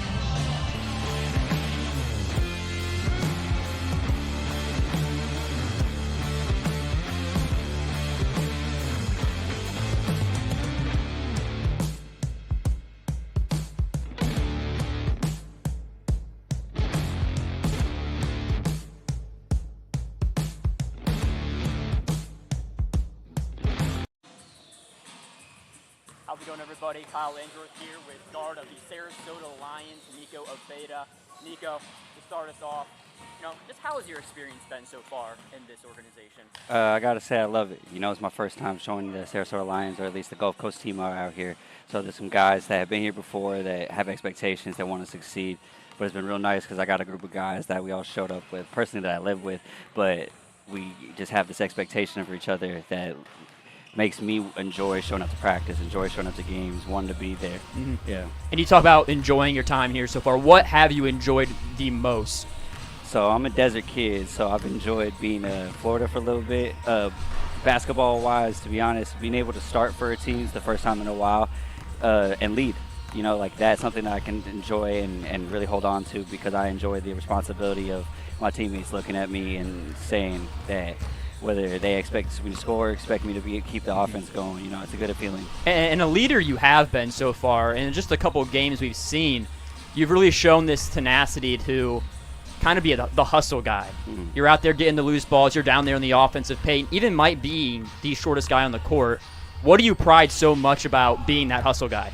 How's it going, everybody? Kyle Landreth here with guard of the Sarasota Lions, Nico Abeda. Nico, to start us off, just how has your experience been so far in this organization? I got to say I love it. It's my first time showing the Sarasota Lions, or at least the Gulf Coast team out here. So there's some guys that have been here before that have expectations, that want to succeed. But it's been real nice because I got a group of guys that we all showed up with, personally that I live with, but we just have this expectation for each other that makes me enjoy showing up to practice, enjoy showing up to games, wanting to be there. Mm-hmm. Yeah. And you talk about enjoying your time here so far. What have you enjoyed the most? So I'm a desert kid, so I've enjoyed being in Florida for a little bit. Basketball-wise, to be honest, being able to start for a team is the first time in a while, and lead. That's something that I can enjoy and really hold on to, because I enjoy the responsibility of my teammates looking at me and saying that whether they expect me to score, expect me to keep the offense going, it's a good feeling. And a leader you have been so far, and in just a couple of games we've seen, you've really shown this tenacity to kind of be the hustle guy. Mm-hmm. You're out there getting the loose balls, you're down there in the offensive paint, even might be the shortest guy on the court. What do you pride so much about being that hustle guy?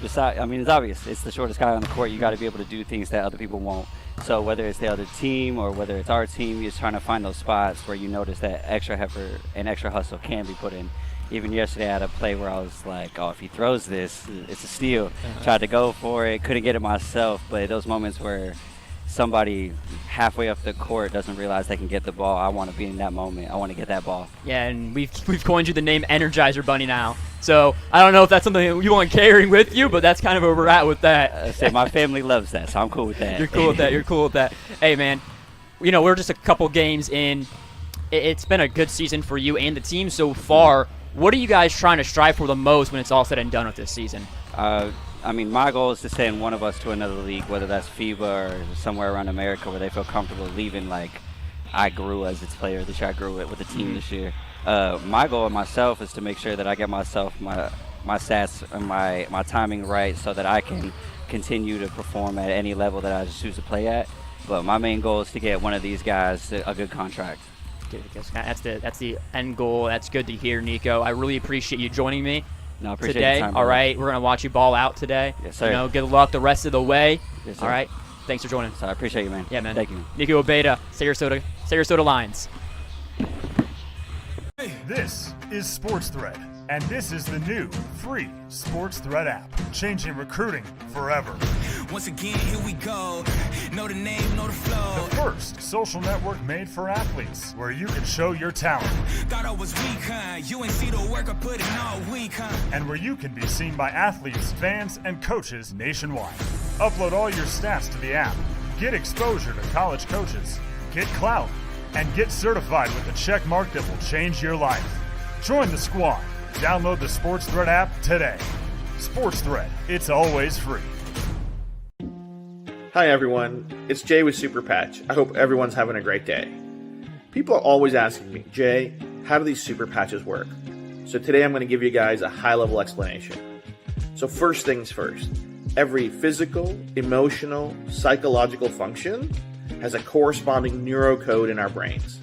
It's obvious. It's the shortest guy on the court. You got to be able to do things that other people won't. So whether it's the other team or whether it's our team, you're just trying to find those spots where you notice that extra effort and extra hustle can be put in. Even yesterday I had a play where I was like, oh, if he throws this, it's a steal. Tried to go for it, couldn't get it myself, but those moments where somebody halfway up the court doesn't realize they can get the ball, I want to be in that moment. I want to get that ball. Yeah, and we've coined you the name Energizer Bunny now. So I don't know if that's something you want carrying with you, but that's kind of where we're at with that. I say my family loves that, so I'm cool with that. You're cool with that. You're cool with that. Hey, man, we're just a couple games in. It's been a good season for you and the team so far. What are you guys trying to strive for the most when it's all said and done with this season? I mean, my goal is to send one of us to another league, whether that's FIBA or somewhere around America where they feel comfortable leaving like I grew as its player this year. I grew with the team this year. My goal of myself is to make sure that I get myself my stats and my timing right so that I can continue to perform at any level that I choose to play at. But my main goal is to get one of these guys a good contract. That's the end goal. That's good to hear, Nico. I really appreciate you joining me today. Time, all right, we're gonna watch you ball out today. Yes, sir. Good luck the rest of the way. Yes, sir. All right, thanks for joining. So I appreciate you, man. Yeah, man. Thank you. Nico Obeda, Sarasota Lions. This is Sports Thread, and this is the new free Sports Thread app, changing recruiting forever. Once again, here we go. Know the name, know the flow. The first social network made for athletes, where you can show your talent. Thought I was weak, huh? You ain't see the work I put in all week, huh? And where you can be seen by athletes, fans, and coaches nationwide. Upload all your stats to the app. Get exposure to college coaches. Get clout. And get certified with a check mark that will change your life. Join the squad. Download the Sports Thread app today. Sports Thread, it's always free. Hi everyone, it's Jay with Super Patch. I hope everyone's having a great day. People are always asking me, Jay, how do these super patches work? So today I'm going to give you guys a high-level explanation. So first things first, every physical, emotional, psychological function has a corresponding neurocode in our brains.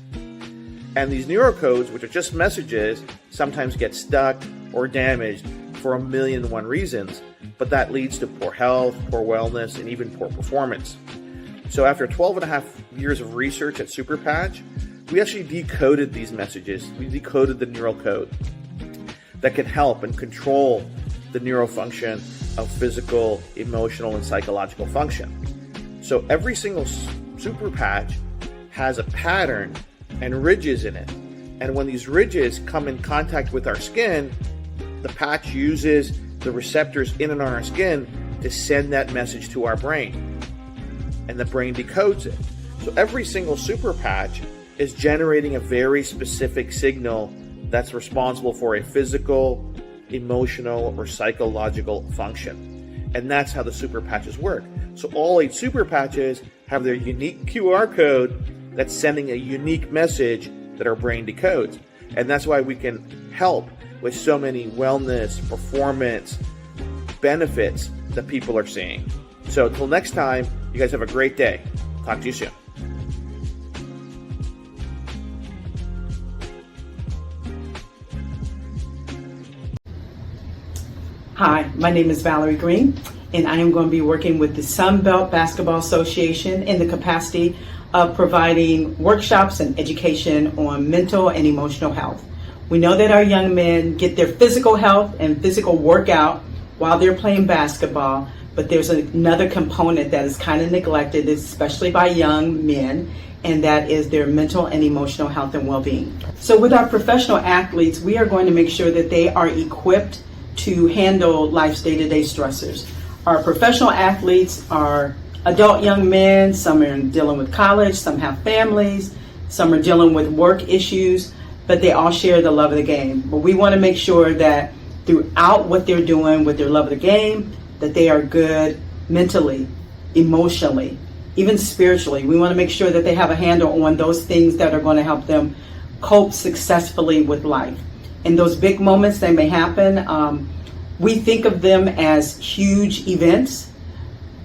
And these neurocodes, which are just messages, sometimes get stuck or damaged for 1,000,001 reasons, but that leads to poor health, poor wellness, and even poor performance. So after 12 and a half years of research at Super Patch, we actually decoded these messages. We decoded the neural code that can help and control the neurofunction of physical, emotional, and psychological function. So every single Super Patch has a pattern and ridges in it. And when these ridges come in contact with our skin, the patch uses the receptors in and on our skin to send that message to our brain. And the brain decodes it. So every single Super Patch is generating a very specific signal that's responsible for a physical, emotional, or psychological function. And that's how the Super Patches work. So all 8 Super Patches have their unique QR code that's sending a unique message that our brain decodes. And that's why we can help with so many wellness, performance benefits that people are seeing. So until next time, you guys have a great day. Talk to you soon. Hi, my name is Valerie Green, and I am going to be working with the Sunbelt Basketball Association in the capacity of providing workshops and education on mental and emotional health. We know that our young men get their physical health and physical workout while they're playing basketball, but there's another component that is kind of neglected, especially by young men, and that is their mental and emotional health and well-being. So with our professional athletes, we are going to make sure that they are equipped to handle life's day-to-day stressors. Our professional athletes are adult young men, some are dealing with college, some have families, some are dealing with work issues, but they all share the love of the game. But we want to make sure that throughout what they're doing with their love of the game, that they are good mentally, emotionally, even spiritually. We want to make sure that they have a handle on those things that are going to help them cope successfully with life. And those big moments that may happen, we think of them as huge events.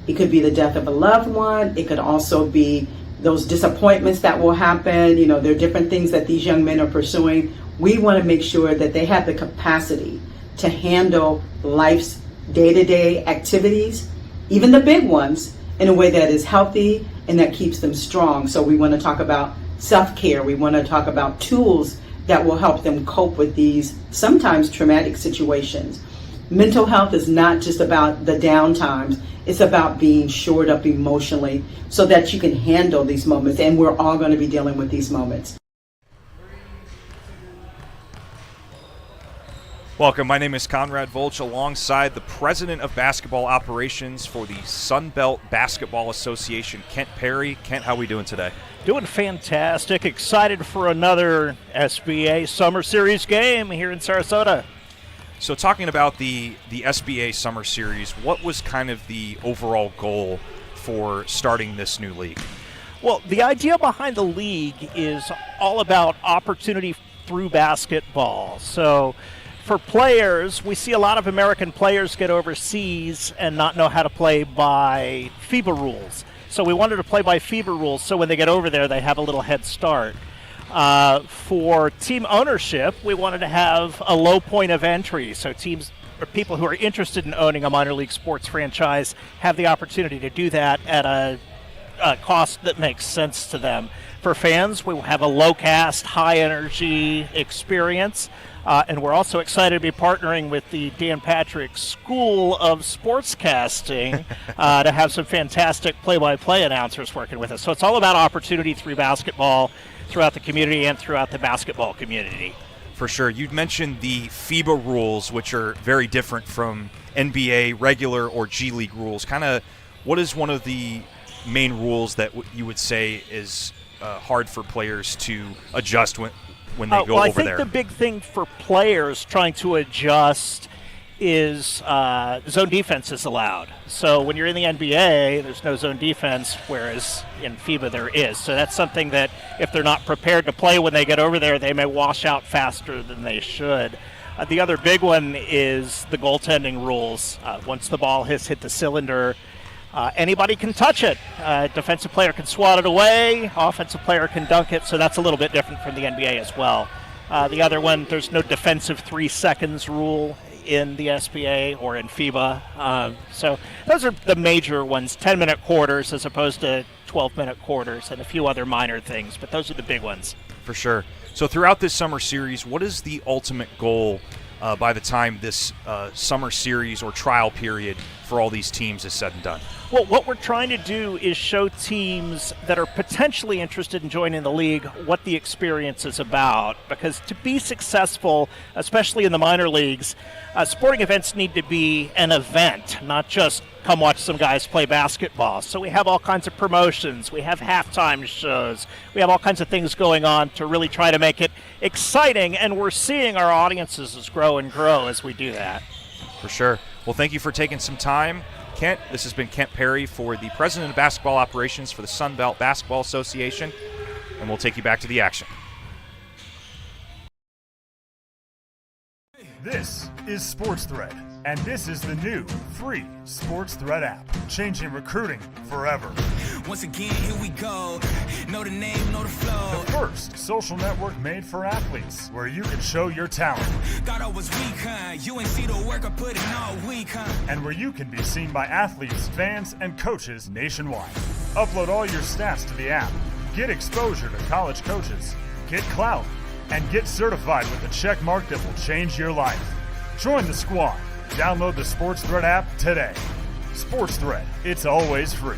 It could be the death of a loved one. It could also be those disappointments that will happen. You know, there are different things that these young men are pursuing. We want to make sure that they have the capacity to handle life's day-to-day activities, even the big ones, in a way that is healthy and that keeps them strong. So we want to talk about self-care. We want to talk about tools that will help them cope with these sometimes traumatic situations. Mental health is not just about the down times, it's about being shored up emotionally so that you can handle these moments, and we're all going to be dealing with these moments. Welcome, my name is Conrad Volch alongside the President of Basketball Operations for the Sunbelt Basketball Association, Kent Perry. Kent, how are we doing today? Doing fantastic. Excited for another SBA Summer Series game here in Sarasota. So talking about the SBA Summer Series, what was kind of the overall goal for starting this new league? Well, the idea behind the league is all about opportunity through basketball. So for players, we see a lot of American players get overseas and not know how to play by FIBA rules. So we wanted to play by FIBA rules so when they get over there, they have a little head start. For team ownership, we wanted to have a low point of entry. So teams or people who are interested in owning a minor league sports franchise have the opportunity to do that at a cost that makes sense to them. For fans, we will have a low-cast, high-energy experience. And we're also excited to be partnering with the Dan Patrick School of Sportscasting to have some fantastic play-by-play announcers working with us. So it's all about opportunity through basketball, throughout the community, and throughout the basketball community. For sure. You mentioned the FIBA rules, which are very different from NBA regular or G League rules. Kind of, what is one of the main rules that you would say is hard for players to adjust when they go over there? I think the big thing for players trying to adjust is zone defense is allowed. So when you're in the NBA, there's no zone defense, whereas in FIBA there is. So that's something that if they're not prepared to play when they get over there, they may wash out faster than they should. The other big one is the goaltending rules. Once the ball has hit the cylinder, anybody can touch it. Defensive player can swat it away. Offensive player can dunk it. So that's a little bit different from the NBA as well. The other one, there's no defensive 3 seconds rule in the SBA or in FIBA. So those are the major ones, 10-minute quarters as opposed to 12-minute quarters and a few other minor things. But those are the big ones. For sure. So throughout this summer series, what is the ultimate goal by the time this summer series or trial period for all these teams is said and done? Well, what we're trying to do is show teams that are potentially interested in joining the league what the experience is about. Because to be successful, especially in the minor leagues, sporting events need to be an event, not just come watch some guys play basketball. So we have all kinds of promotions. We have halftime shows. We have all kinds of things going on to really try to make it exciting. And we're seeing our audiences grow and grow as we do that. For sure. Well, thank you for taking some time, Kent. This has been Kent Perry for the President of Basketball Operations for the Sunbelt Basketball Association, and we'll take you back to the action. This is Sports Thread, and this is the new free Sports Thread app, changing recruiting forever. Once again, here we go. Know the name, know the flow. The first social network made for athletes, where you can show your talent. Thought I was weak, huh? You ain't see the work I put in all week, huh? And where you can be seen by athletes, fans, and coaches nationwide. Upload all your stats to the app. Get exposure to college coaches. Get clout. And get certified with a check mark that will change your life. Join the squad. Download the Sports Thread app today. Sports Thread, it's always free.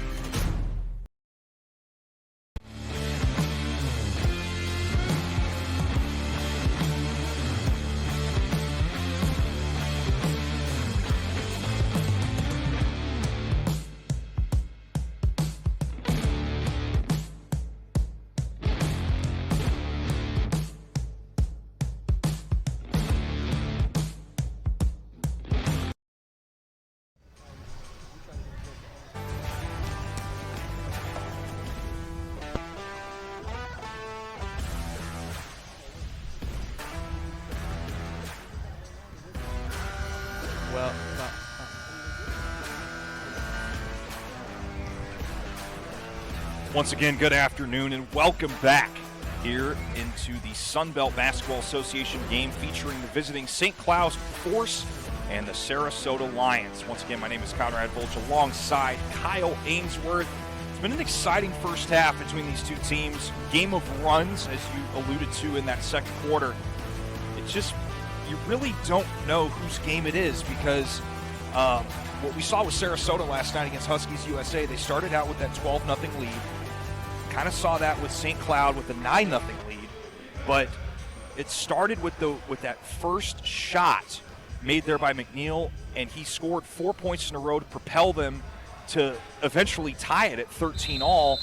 Once again, good afternoon and welcome back here into the Sunbelt Basketball Association game featuring the visiting St. Cloud Force and the Sarasota Lions. Once again, my name is Conrad Volch alongside Kyle Ainsworth. been an exciting first half between these two teams. Game of runs, as you alluded to in that second quarter. It's just, you really don't know whose game it is because what we saw with Sarasota last night against Huskies USA, they started out with that 12-0 lead. Kind of saw that with St. Cloud with the 9-0 lead, but it started with that first shot made there by McNeil, and he scored 4 points in a row to propel them to eventually tie it at 13-all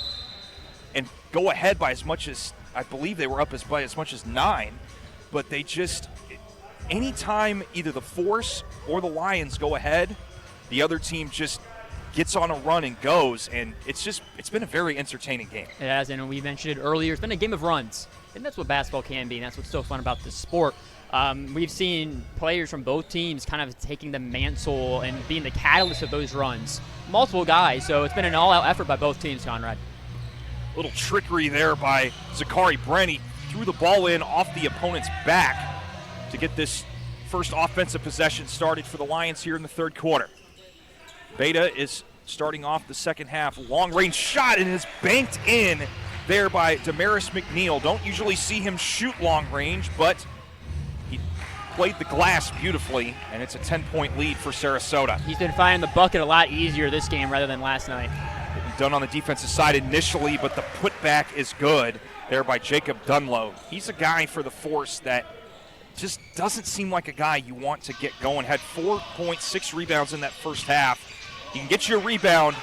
and go ahead by as much as, I believe they were up by as much as 9, but they just, anytime either the Force or the Lions go ahead, the other team just gets on a run and goes, and it's been a very entertaining game. It has, and we mentioned it earlier, it's been a game of runs, and that's what basketball can be, and that's what's so fun about this sport. We've seen players from both teams kind of taking the mantle and being the catalyst of those runs. Multiple guys, so it's been an all-out effort by both teams, Conrad. Little trickery there by Zachary Brent. He threw the ball in off the opponent's back to get this first offensive possession started for the Lions here in the third quarter. Beta is starting off the second half. Long-range shot and is banked in there by Damaris McNeil. Don't usually see him shoot long range, but he played the glass beautifully, and it's a 10-point lead for Sarasota. He's been finding the bucket a lot easier this game rather than last night. Done on the defensive side initially, but the putback is good there by Jacob Dunlow. He's a guy for the Force that just doesn't seem like a guy you want to get going. Had 4.6 rebounds in that first half. He can get you a rebound,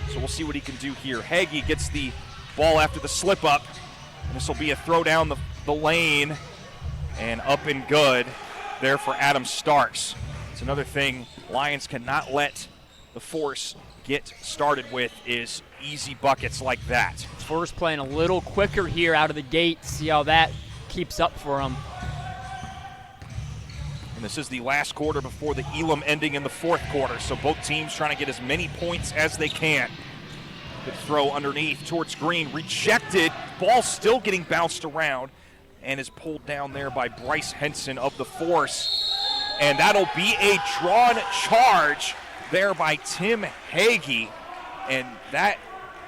so we'll see what he can do here. Hagee gets the ball after the slip up. This will be a throw down the lane and up and good there for Adam Starks. It's another thing Lions cannot let the Force get started with is easy buckets like that. Force playing a little quicker here out of the gate. See how that keeps up for him. And this is the last quarter before the Elam ending in the fourth quarter, so both teams trying to get as many points as they can. Good throw underneath towards Green, rejected. Ball still getting bounced around and is pulled down there by Bryce Henson of the Force. And that'll be a drawn charge there by Tim Hagee. And that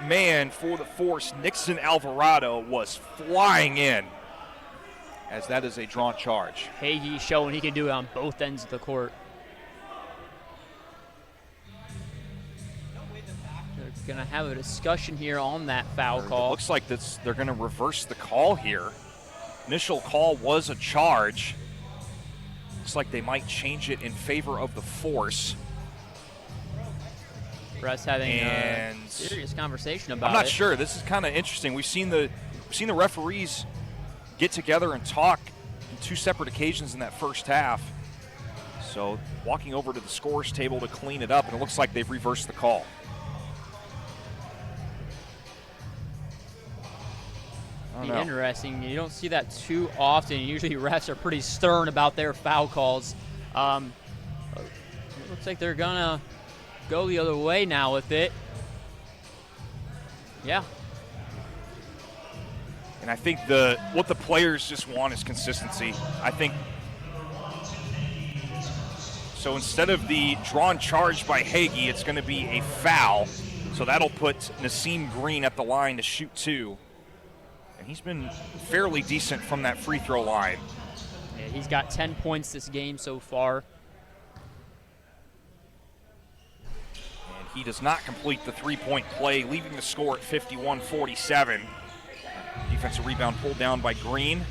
man for the Force, Nixon Alvarado, was flying in, as that is a drawn charge. Hagee showing he can do it on both ends of the court. They're going to have a discussion here on that foul call. It looks like they're going to reverse the call here. Initial call was a charge. Looks like they might change it in favor of the Force. Russ having a serious conversation about it. I'm not sure. This is kind of interesting. We've seen the referees get together and talk on two separate occasions in that first half. So walking over to the scores table to clean it up, and it looks like they've reversed the call. Be interesting. You don't see that too often. Usually refs are pretty stern about their foul calls. It looks like they're gonna go the other way now with it. Yeah. And I think what the players just want is consistency. I think so. Instead of the drawn charge by Hagee, it's going to be a foul. So that'll put Nassim Green at the line to shoot two. And he's been fairly decent from that free throw line. Yeah, he's got 10 points this game so far. And he does not complete the three-point play, leaving the score at 51-47. Defensive rebound pulled down by Green.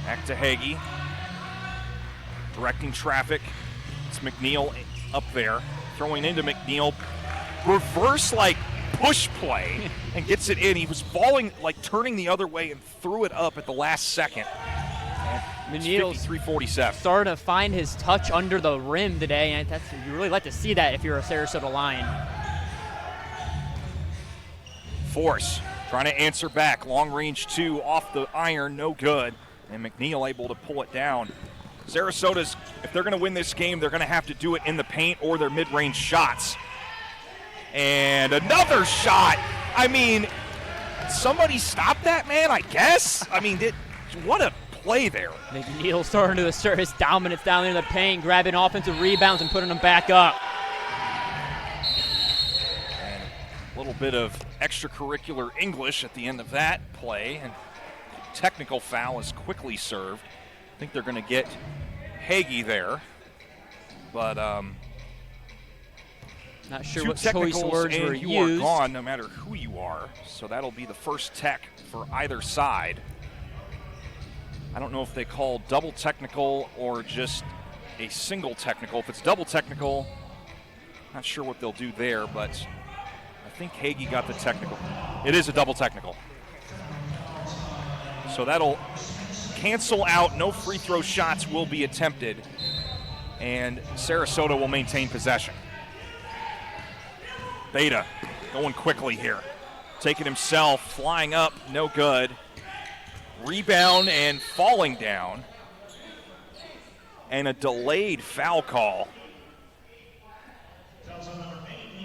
Back to Hagee. Directing traffic. It's McNeil up there. Throwing into McNeil. Reverse, push play and gets it in. He was falling, turning the other way and threw it up at the last second. McNeil's 53-47. Starting to find his touch under the rim today, and you really like to see that if you're a Sarasota Lion. Force trying to answer back. Long range two off the iron, no good. And McNeil able to pull it down. Sarasota's, if they're going to win this game, they're going to have to do it in the paint or their mid-range shots. And another shot. I mean, somebody stop that man, I guess. I mean, what a play there. McNeil starting to assert his dominance down in the paint, grabbing offensive rebounds and putting them back up. And a little little bit of extracurricular English at the end of that play, and technical foul is quickly served. I think they're going to get Hagee there, but not sure two what choice technicals words were and you used. are gone no matter who you are. So that'll be the first tech for either side. I don't know if they call double technical or just a single technical. If it's double technical, not sure what they'll do there, but I think Hagee got the technical. It is a double technical. So that'll cancel out. No free throw shots will be attempted, and Sarasota will maintain possession. Beta going quickly here. Taking himself, flying up, no good. Rebound and falling down. And a delayed foul call.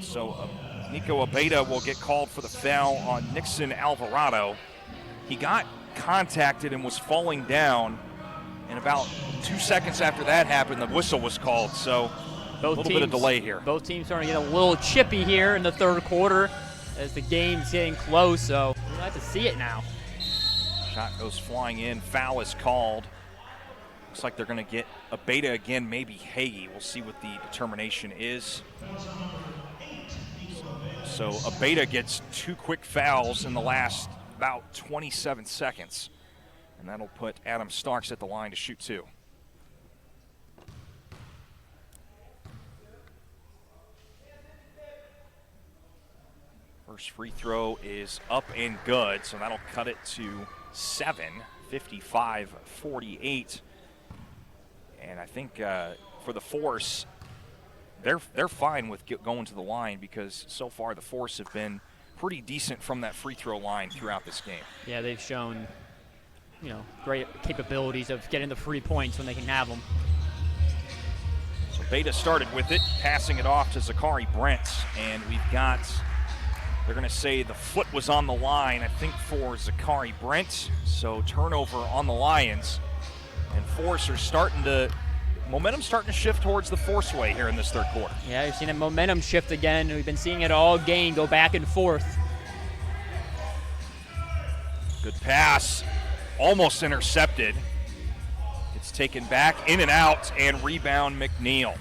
So Nico Abeda will get called for the foul on Nixon Alvarado. He got contacted and was falling down. And about 2 seconds after that happened, the whistle was called. So a little bit of delay here. Both teams starting to get a little chippy here in the third quarter as the game's getting close, so we'll have to see it now. Shot goes flying in. Foul is called. Looks like they're going to get Abeda again, maybe Hagee. We'll see what the determination is. So Abeda gets 2 quick fouls in the last about 27 seconds. And that'll put Adam Starks at the line to shoot 2. First free throw is up and good, so that'll cut it to 7, 55-48. And I think for the Force, they're fine with going to the line because so far the Force have been pretty decent from that free throw line throughout this game. Yeah, they've shown, great capabilities of getting the free points when they can have them. So Beta started with it, passing it off to Zachary Brent, and we've got, they're going to say the foot was on the line, I think, for Zachary Brent. So turnover on the Lions, and Force are momentum's starting to shift towards the Force way here in this third quarter. Yeah, you've seen a momentum shift again. We've been seeing it all game, go back and forth. Good pass, almost intercepted. It's taken back, in and out, and rebound McNeil.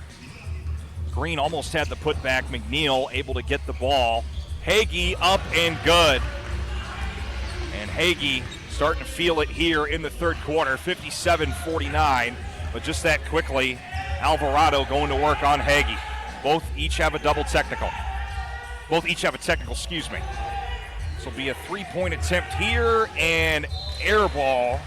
Green almost had the putback. McNeil able to get the ball. Hagee up and good. And Hagee starting to feel it here in the third quarter, 57-49. But just that quickly, Alvarado going to work on Hagee. Both each have a technical, excuse me. This will be a 3-point attempt here, and air ball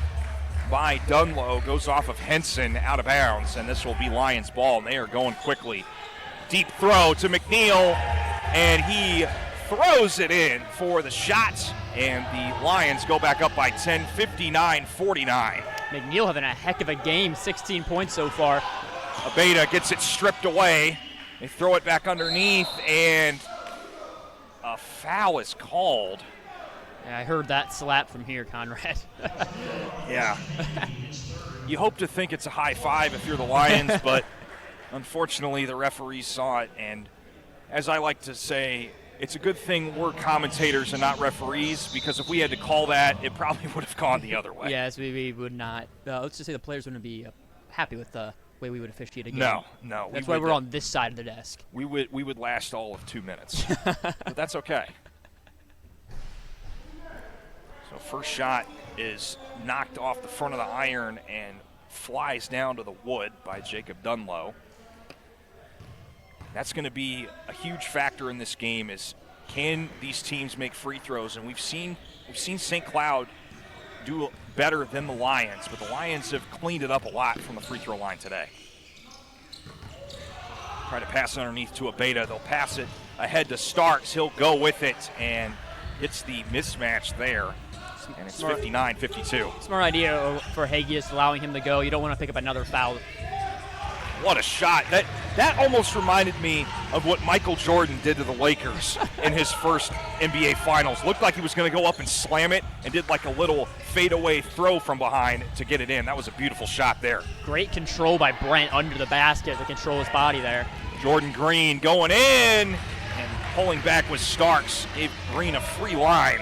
by Dunlow goes off of Henson out of bounds, and this will be Lions ball, and they are going quickly. Deep throw to McNeil, and he throws it in for the shot, and the Lions go back up by 10, 59-49. McNeil having a heck of a game, 16 points so far. Abeda gets it stripped away. They throw it back underneath, and a foul is called. Yeah, I heard that slap from here, Conrad. Yeah. You hope to think it's a high five if you're the Lions, but unfortunately the referees saw it, and as I like to say, it's a good thing we're commentators and not referees, because if we had to call that, it probably would have gone the other way. Yes, we would not. Let's just say the players wouldn't be happy with the way we would officiate a game. No. That's why we're on this side of the desk. We would last all of 2 minutes, but that's okay. So first shot is knocked off the front of the iron and flies down to the wood by Jacob Dunlow. That's going to be a huge factor in this game, is can these teams make free throws? And we've seen St. Cloud do better than the Lions, but the Lions have cleaned it up a lot from the free throw line today. Try to pass underneath to Abeda. They'll pass it ahead to Starks. He'll go with it, and it's the mismatch there. And it's 59-52. Smart idea for Hagee, just allowing him to go. You don't want to pick up another foul. What a shot. That almost reminded me of what Michael Jordan did to the Lakers in his first NBA Finals. Looked like he was going to go up and slam it, and did like a little fadeaway throw from behind to get it in. That was a beautiful shot there. Great control by Brent under the basket to control his body there. Jordan Green going in, and Pulling back was Starks, gave Green a free line.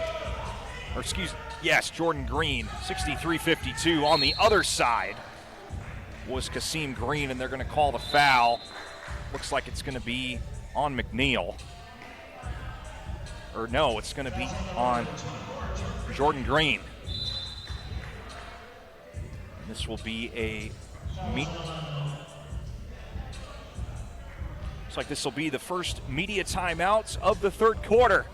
Jordan Green, 63-52. On the other side was Kasim Green, and they're going to call the foul. Looks like it's going to be on McNeil. Or no, it's going to be on Jordan Green. And this will be looks like this will be the first media timeout of the third quarter.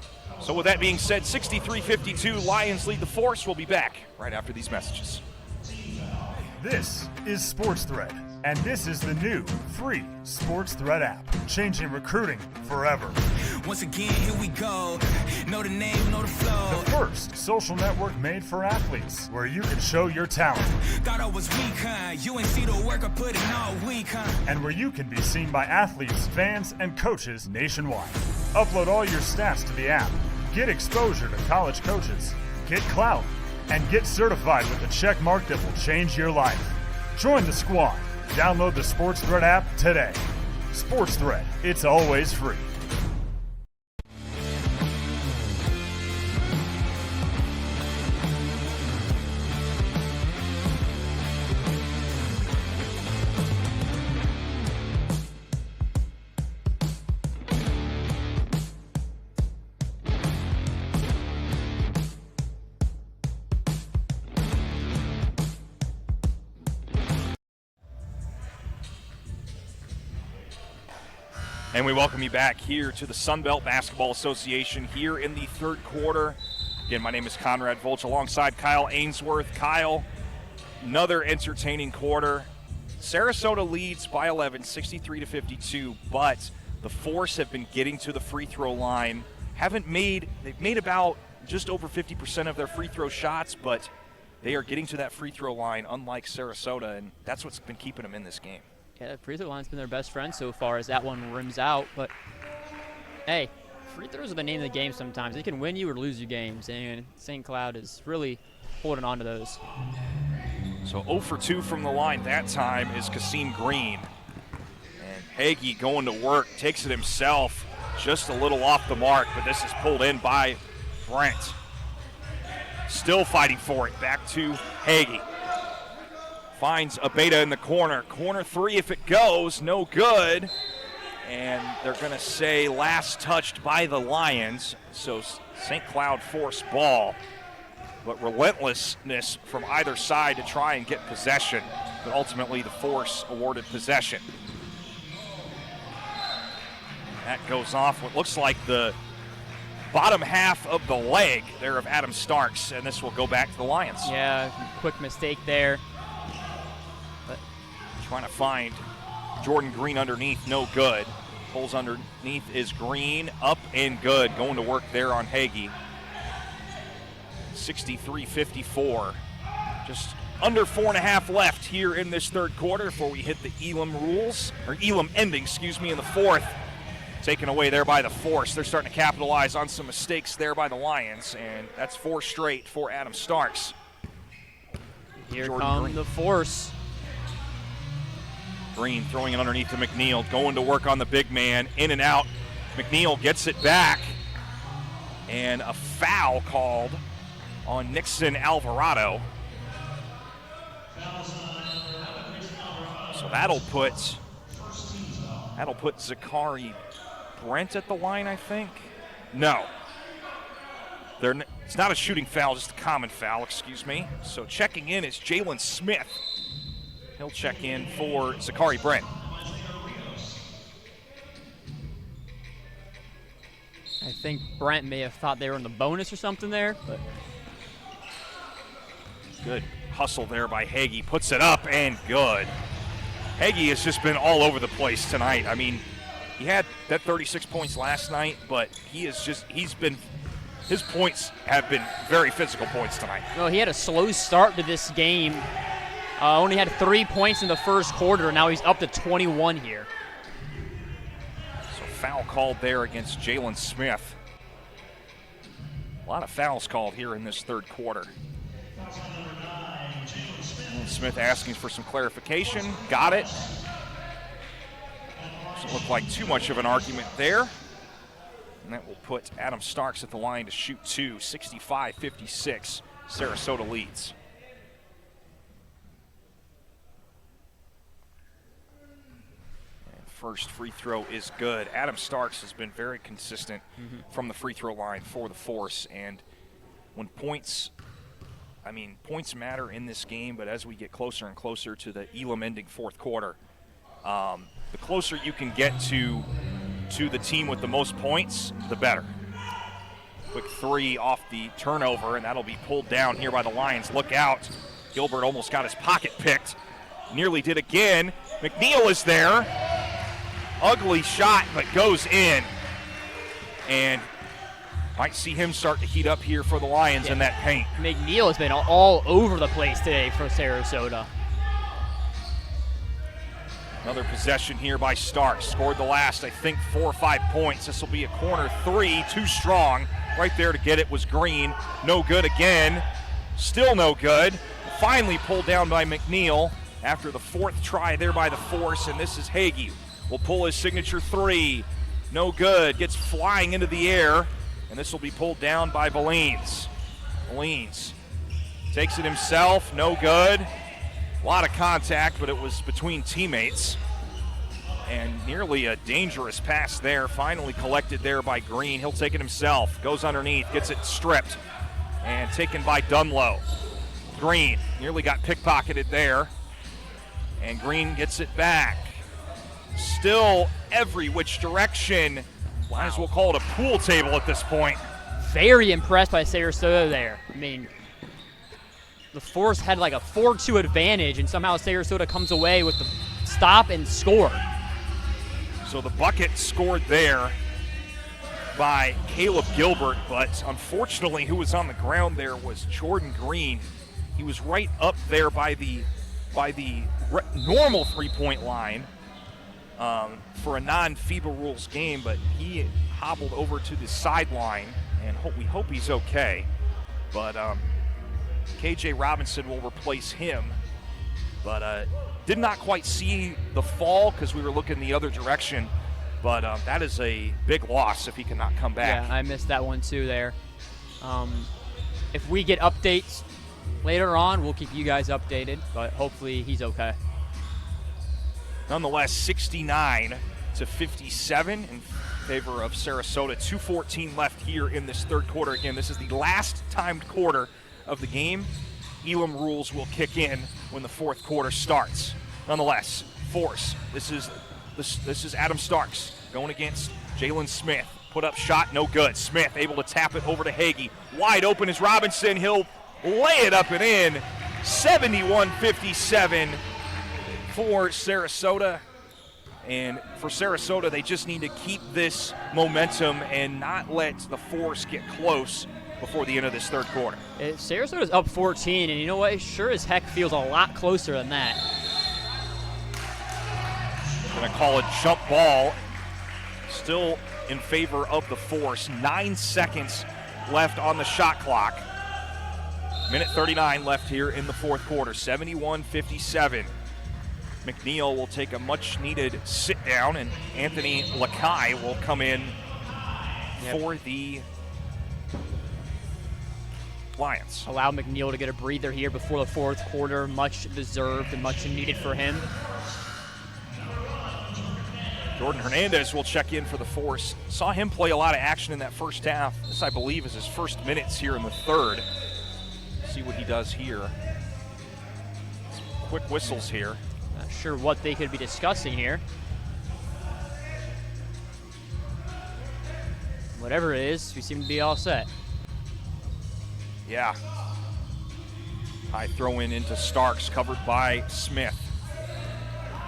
So with that being said, 63-52, Lions lead the Force. We'll be back right after these messages. This is Sports Thread, and this is the new free Sports Thread app, changing recruiting forever. Once again, here we go. Know the name, know the flow. The first social network made for athletes, where you can show your talent. Thought I was weak, huh? You ain't see the work I put in all week, huh? And where you can be seen by athletes, fans, and coaches nationwide. Upload all your stats to the app. Get exposure to college coaches. Get clout. And get certified with a check mark that will change your life. Join the squad. Download the Sports Thread app today. Sports Thread, it's always free. And we welcome you back here to the Sunbelt Basketball Association here in the third quarter. Again, my name is Conrad Volch alongside Kyle Ainsworth. Kyle, another entertaining quarter. Sarasota leads by 11, 63-52, but the Force have been getting to the free throw line. They've made about just over 50% of their free throw shots, but they are getting to that free throw line unlike Sarasota, and that's what's been keeping them in this game. Yeah, the free throw line's been their best friend so far as that one rims out. But, hey, free throws are the name of the game sometimes. They can win you or lose you games, and St. Cloud is really holding on to those. So 0 for 2 from the line that time is Kasim Green. And Hagee going to work, takes it himself, just a little off the mark, but this is pulled in by Brent. Still fighting for it, back to Hagee. Finds Abeda in the corner. Corner three, if it goes, no good. And they're going to say last touched by the Lions. So St. Cloud Force ball. But relentlessness from either side to try and get possession. But ultimately the Force awarded possession. That goes off what looks like the bottom half of the leg there of Adam Starks. And this will go back to the Lions. Yeah, quick mistake there. Trying to find Jordan Green underneath, no good. Pulls underneath is Green, up and good. Going to work there on Hagee. 63-54. Just under 4.5 left here in this third quarter before we hit the Elam ending, in the fourth. Taken away there by the Force. They're starting to capitalize on some mistakes there by the Lions, and that's 4 straight for Adam Starks. Here come the Force. Green throwing it underneath to McNeil, going to work on the big man, in and out. McNeil gets it back, and a foul called on Nixon Alvarado. So that'll put Zachary Brent at the line, I think. No. It's not a shooting foul, just a common foul, So checking in is Jalen Smith. He'll check in for Zachary Brent. I think Brent may have thought they were in the bonus or something there, but good hustle there by Hagee. Puts it up and good. Hagee has just been all over the place tonight. I mean, he had that 36 points last night, but his points have been very physical points tonight. Well, he had a slow start to this game. Only had 3 points in the first quarter, and now he's up to 21 here. So foul called there against Jalen Smith. A lot of fouls called here in this third quarter. Smith asking for some clarification. Got it. Doesn't look like too much of an argument there. And that will put Adam Starks at the line to shoot two. 65-56. Sarasota leads. And first free throw is good. Adam Starks has been very consistent from the free throw line for the Force. And when points matter in this game, but as we get closer and closer to the Elam ending fourth quarter, the closer you can get to the team with the most points, the better. Quick three off the turnover, and that'll be pulled down here by the Lions. Look out. Gilbert almost got his pocket picked. Nearly did again. McNeil is there. Ugly shot, but goes in. And might see him start to heat up here for the Lions in that paint. McNeil has been all over the place today for Sarasota. Another possession here by Starks. Scored the last, I think, 4 or 5 points. This will be a corner three, too strong. Right there to get it was Green. No good again. Still no good. Finally pulled down by McNeil after the fourth try there by the Force, and this is Hagee. Will pull his signature three. No good. Gets flying into the air, and this will be pulled down by Valines. Valines takes it himself. No good. A lot of contact, but it was between teammates. And nearly a dangerous pass there. Finally collected there by Green. He'll take it himself. Goes underneath. Gets it stripped. And taken by Dunlow. Green nearly got pickpocketed there. And Green gets it back. Still every which direction. Might as well call it a pool table at this point. Very impressed by Sarasota there. I mean, the Force had like a 4-2 advantage, and somehow Sarasota comes away with the stop and score. So the bucket scored there by Caleb Gilbert, but unfortunately who was on the ground there was Jordan Green. He was right up there by the normal three-point line for a non-FIBA rules game, but he hobbled over to the sideline, and we hope he's okay. But KJ Robinson will replace him, but did not quite see the fall because we were looking the other direction, but that is a big loss if he cannot come back. Yeah, I missed that one too there. If we get updates later on, we'll keep you guys updated, but hopefully he's okay. Nonetheless, 69-57 in favor of Sarasota. 2:14 left here in this third quarter. Again, this is the last timed quarter of the game. Elam rules will kick in when the fourth quarter starts. Nonetheless, Force. This is Adam Starks going against Jalen Smith. Put up shot, no good. Smith able to tap it over to Hagee. Wide open is Robinson. He'll lay it up and in. 71-57 for Sarasota. And for Sarasota, they just need to keep this momentum and not let the Force get close before the end of this third quarter. Sarasota's up 14, and you know what? It sure as heck feels a lot closer than that. Going to call a jump ball. Still in favor of the Force. 9 seconds left on the shot clock. Minute 39 left here in the fourth quarter. 71-57. McNeil will take a much-needed sit-down, and Anthony Lakai will come in for the Lions. Allow McNeil to get a breather here before the fourth quarter. Much deserved and much needed for him. Jordan Hernandez will check in for the Force. Saw him play a lot of action in that first half. This, I believe, is his first minutes here in the third. See what he does here. Some quick whistles here. Not sure what they could be discussing here. Whatever it is, we seem to be all set. Yeah. High throw in into Starks, covered by Smith.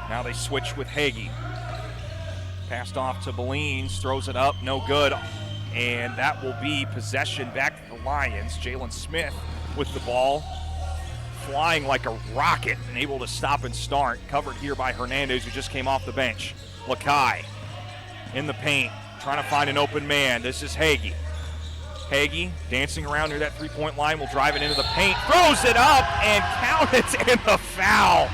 Now they switch with Hagee. Passed off to Belines, throws it up, no good. And that will be possession back to the Lions. Jalen Smith with the ball, flying like a rocket and able to stop and start. Covered here by Hernandez, who just came off the bench. Lakai in the paint, trying to find an open man. This is Hagee. Hagee dancing around near that three-point line, will drive it into the paint, throws it up, and counted in the foul.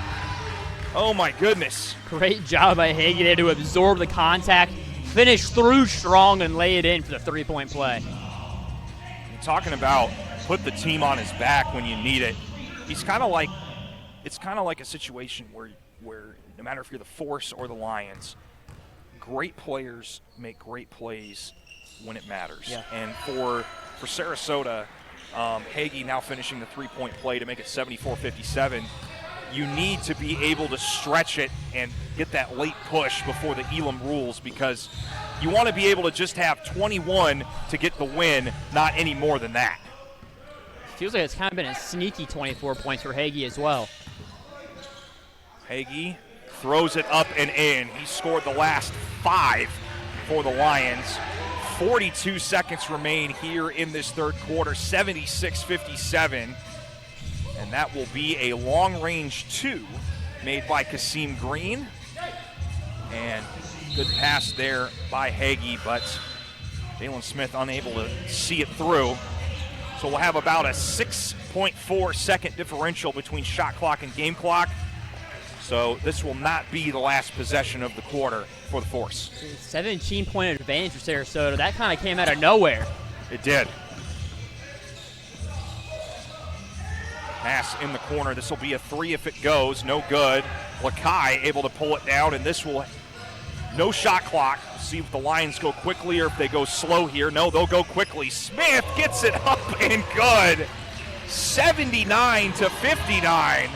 Oh my goodness. Great job by Hagee there to absorb the contact, finish through strong and lay it in for the three-point play. You're talking about put the team on his back when you need it. It's kind of like a situation where no matter if you're the Force or the Lions, great players make great plays when it matters. Yeah. And for Sarasota, Hagee now finishing the three-point play to make it 74-57. You need to be able to stretch it and get that late push before the Elam rules, because you want to be able to just have 21 to get the win, not any more than that. Feels like it's kind of been a sneaky 24 points for Hagee as well. Hagee throws it up and in. He scored the last 5 for the Lions. 42 seconds remain here in this third quarter, 76-57. And that will be a long-range 2 made by Kasim Green. And good pass there by Hagee, but Jalen Smith unable to see it through. So we'll have about a 6.4 second differential between shot clock and game clock. So this will not be the last possession of the quarter for the Force. 17-point advantage for Sarasota. That kind of came out of nowhere. It did. Pass in the corner. This will be a 3 if it goes. No good. Lakai able to pull it down, and this will no shot clock. See if the Lions go quickly or if they go slow here. No, they'll go quickly. Smith gets it up and good. 79-59.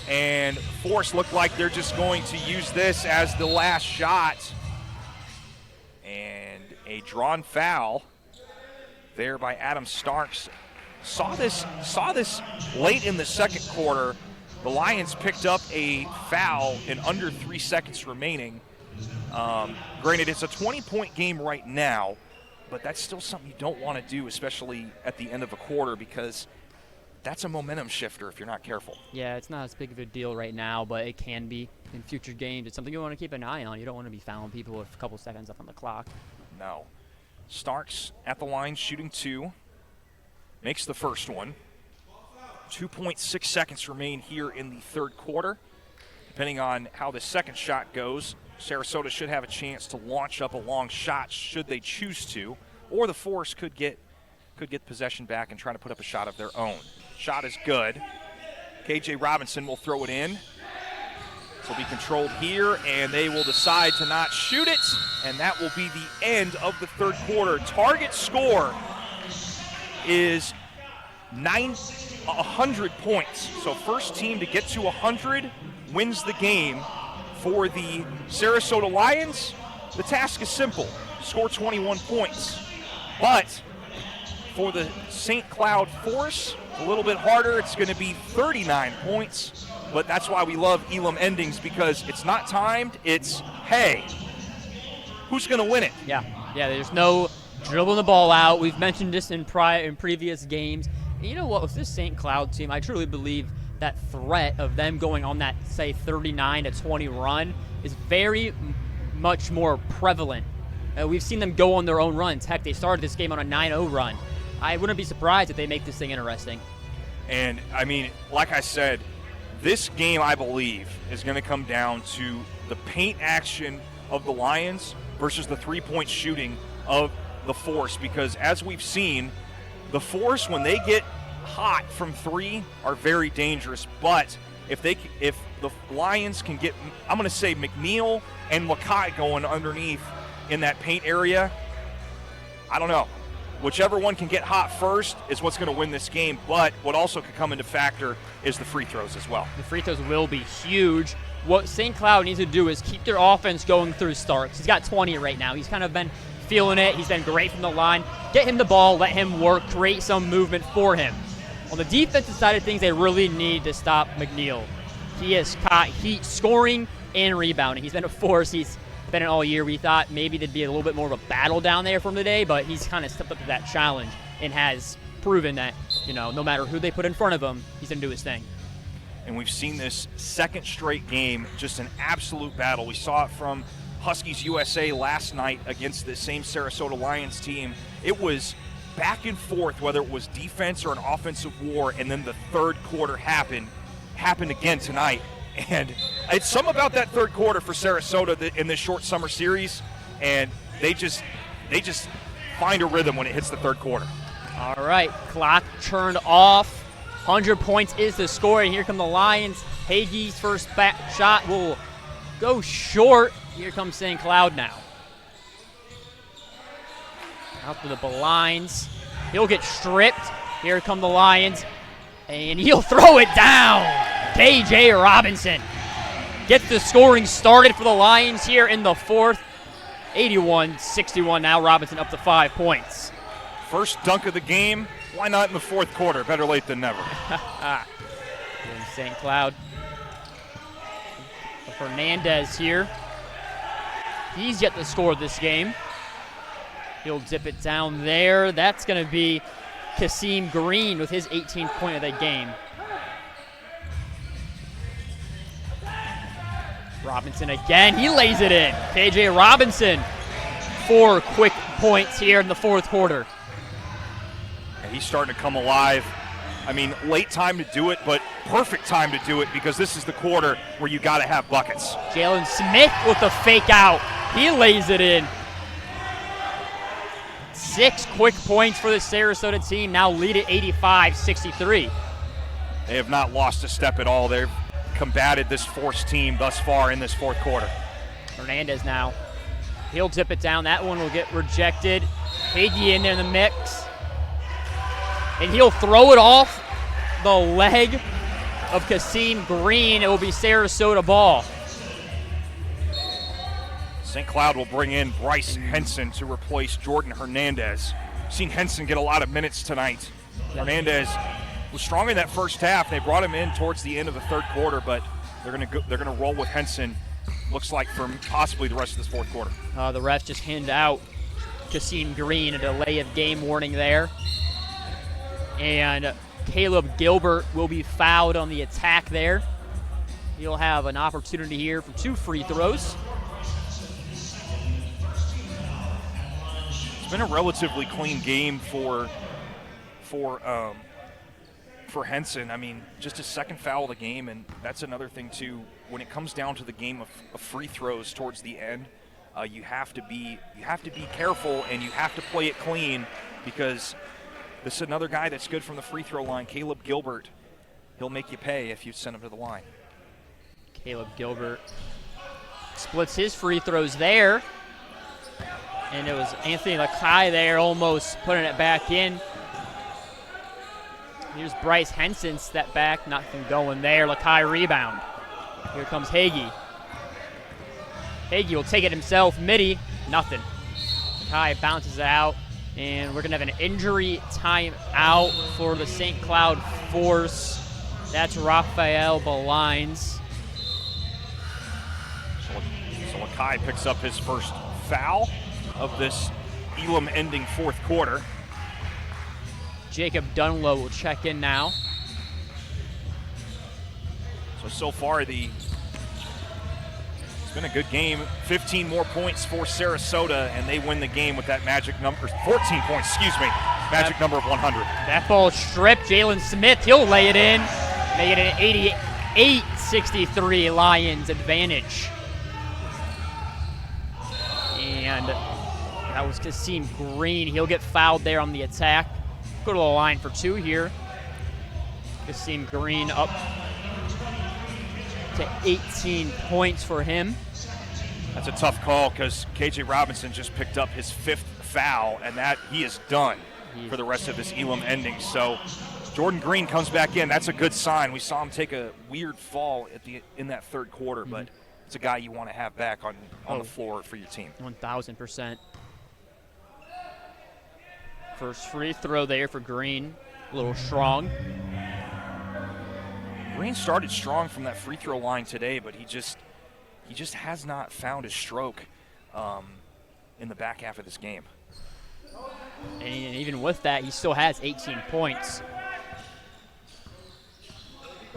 And Force look like they're just going to use this as the last shot. And a drawn foul there by Adam Starks. Saw this late in the second quarter. The Lions picked up a foul in under 3 seconds remaining. Granted, it's a 20-point game right now, but that's still something you don't want to do, especially at the end of a quarter, because that's a momentum shifter if you're not careful. Yeah, it's not as big of a deal right now, but it can be in future games. It's something you want to keep an eye on. You don't want to be fouling people with a couple seconds left on the clock. No. Starks at the line, shooting 2. Makes the first one. 2.6 seconds remain here in the third quarter. Depending on how the second shot goes, Sarasota should have a chance to launch up a long shot should they choose to, or the Force could get possession back and try to put up a shot of their own. Shot is good. KJ Robinson will throw it in. This will be controlled here, and they will decide to not shoot it, and that will be the end of the third quarter. Target score is 100 points. So first team to get to 100 wins the game. For the Sarasota Lions, the task is simple. Score 21 points. But for the St. Cloud Force, a little bit harder. It's going to be 39 points. But that's why we love Elam endings, because it's not timed. It's, hey, who's going to win it? Yeah, there's no dribbling the ball out. We've mentioned this in previous games. And you know what? With this St. Cloud team, I truly believe that threat of them going on that, say, 39-20 run is very much more prevalent. We've seen them go on their own runs. Heck, they started this game on a 9-0 run. I wouldn't be surprised if they make this thing interesting. And, I mean, like I said, this game, I believe, is going to come down to the paint action of the Lions versus the three-point shooting of the Force, because as we've seen, the Force, when they get hot from 3, are very dangerous. But if the Lions can get, I'm going to say, McNeil and Lakai going underneath in that paint area, I don't know. Whichever one can get hot first is what's going to win this game. But what also could come into factor is the free throws as well. The free throws will be huge. What St. Cloud needs to do is keep their offense going through Starks. He's got 20 right now. He's kind of been feeling it. He's been great from the line. Get him the ball, let him work, create some movement for him. On the defensive side of things, they really need to stop McNeil. He has caught heat scoring and rebounding. He's been a force. He's been in all year. We thought maybe there'd be a little bit more of a battle down there from today, but he's kind of stepped up to that challenge and has proven that, no matter who they put in front of him, he's going to do his thing. And we've seen this second straight game, just an absolute battle. We saw it from Huskies USA last night against the same Sarasota Lions team. It was back and forth, whether it was defense or an offensive war, and then the third quarter happened again tonight. And it's something about that third quarter for Sarasota in this short summer series. and they just find a rhythm when it hits the third quarter. All right, clock turned off. 100 points is the score, and here come the Lions. Hagee's first back shot will go short. Here comes St. Cloud now. Out to the blinds. He'll get stripped. Here come the Lions, and he'll throw it down. KJ Robinson gets the scoring started for the Lions here in the fourth. 81-61 now. Robinson up to 5 points. First dunk of the game. Why not in the fourth quarter? Better late than never. In St. Cloud. Hernandez here. He's yet to score this game. He'll dip it down there. That's going to be Kasim Green with his 18th point of the game. Robinson again. He lays it in. KJ Robinson, 4 quick points here in the fourth quarter. And he's starting to come alive. I mean, late time to do it, but perfect time to do it because this is the quarter where you got to have buckets. Jalen Smith with the fake out. He lays it in. 6 quick points for the Sarasota team. Now lead at 85-63. They have not lost a step at all. They've combated this Force team thus far in this fourth quarter. Hernandez now. He'll dip it down. That one will get rejected. Hagee in there in the mix. And he'll throw it off the leg of Kasim Green. It will be Sarasota ball. St. Cloud will bring in Bryce Henson to replace Jordan Hernandez. Seen Henson get a lot of minutes tonight. Hernandez was strong in that first half. They brought him in towards the end of the third quarter, but they're gonna roll with Henson. Looks like for possibly the rest of this fourth quarter. The refs just hand out Kasim Green a delay of game warning there. And Caleb Gilbert will be fouled on the attack there. He'll have an opportunity here for 2 free throws. It's been a relatively clean game for Henson. I mean, just his second foul of the game, and that's another thing too. When it comes down to the game of free throws towards the end, you have to be careful and you have to play it clean because this is another guy that's good from the free throw line. Caleb Gilbert, he'll make you pay if you send him to the line. Caleb Gilbert splits his free throws there. And it was Anthony Lakai there almost putting it back in. Here's Bryce Henson, step back, nothing going there. Lakai rebound. Here comes Hagee. Hagee will take it himself, midi, nothing. Lakai bounces it out. And we're going to have an injury timeout for the St. Cloud Force. That's Raphael Belines. So Lakai picks up his first foul of this Elam-ending fourth quarter. Jacob Dunlow will check in now. So far, it's been a good game. 15 more points for Sarasota, and they win the game with that magic number. 14 points, excuse me. Magic number of 100. That ball stripped. Jalen Smith, he'll lay it in. Make it an 88-63 Lions advantage. And that was Kasim Green. He'll get fouled there on the attack. Go to the line for 2 here. Kasim Green up to 18 points for him. That's a tough call because KJ Robinson just picked up his 5th foul, and that he is done for the rest of this Elam ending. So Jordan Green comes back in. That's a good sign. We saw him take a weird fall in that third quarter, but it's a guy you want to have back on the floor for your team. 1,000%. First free throw there for Green. A little strong. Green started strong from that free throw line today, but he just has not found his stroke in the back half of this game. And even with that, he still has 18 points.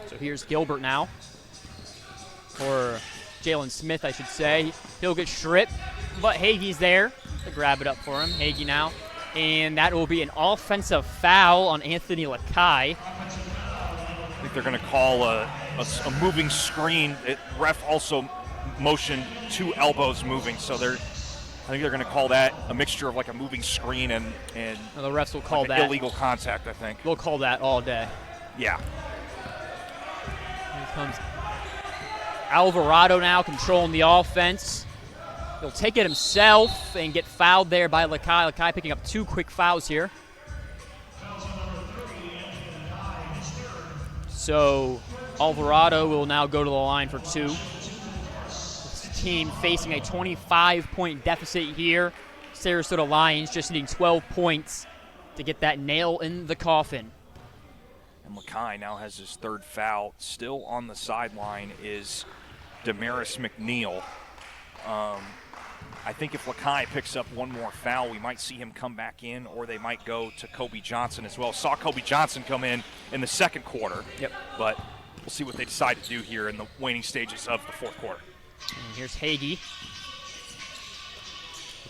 So here's Gilbert now. Or Jalen Smith, I should say. He'll get stripped, but Hagee's there to grab it up for him. Hagee now. And that will be an offensive foul on Anthony Lakai. I think they're going to call a moving screen. Ref also motioned 2 elbows moving, so I think they're going to call that a mixture of like a moving screen and Well, the refs will call like that illegal contact, I think. We'll call that all day. Yeah. Here comes Alvarado now controlling the offense. He'll take it himself and get fouled there by Lakai. Lakai picking up 2 quick fouls here. So Alvarado will now go to the line for 2. This team facing a 25-point deficit here. Sarasota Lions just needing 12 points to get that nail in the coffin. And Lakai now has his 3rd foul. Still on the sideline is Damaris McNeil. I think if Lakai picks up 1 more foul, we might see him come back in, or they might go to Kobe Johnson as well. Saw Kobe Johnson come in the 2nd quarter. Yep. But we'll see what they decide to do here in the waning stages of the 4th quarter. And here's Hagee.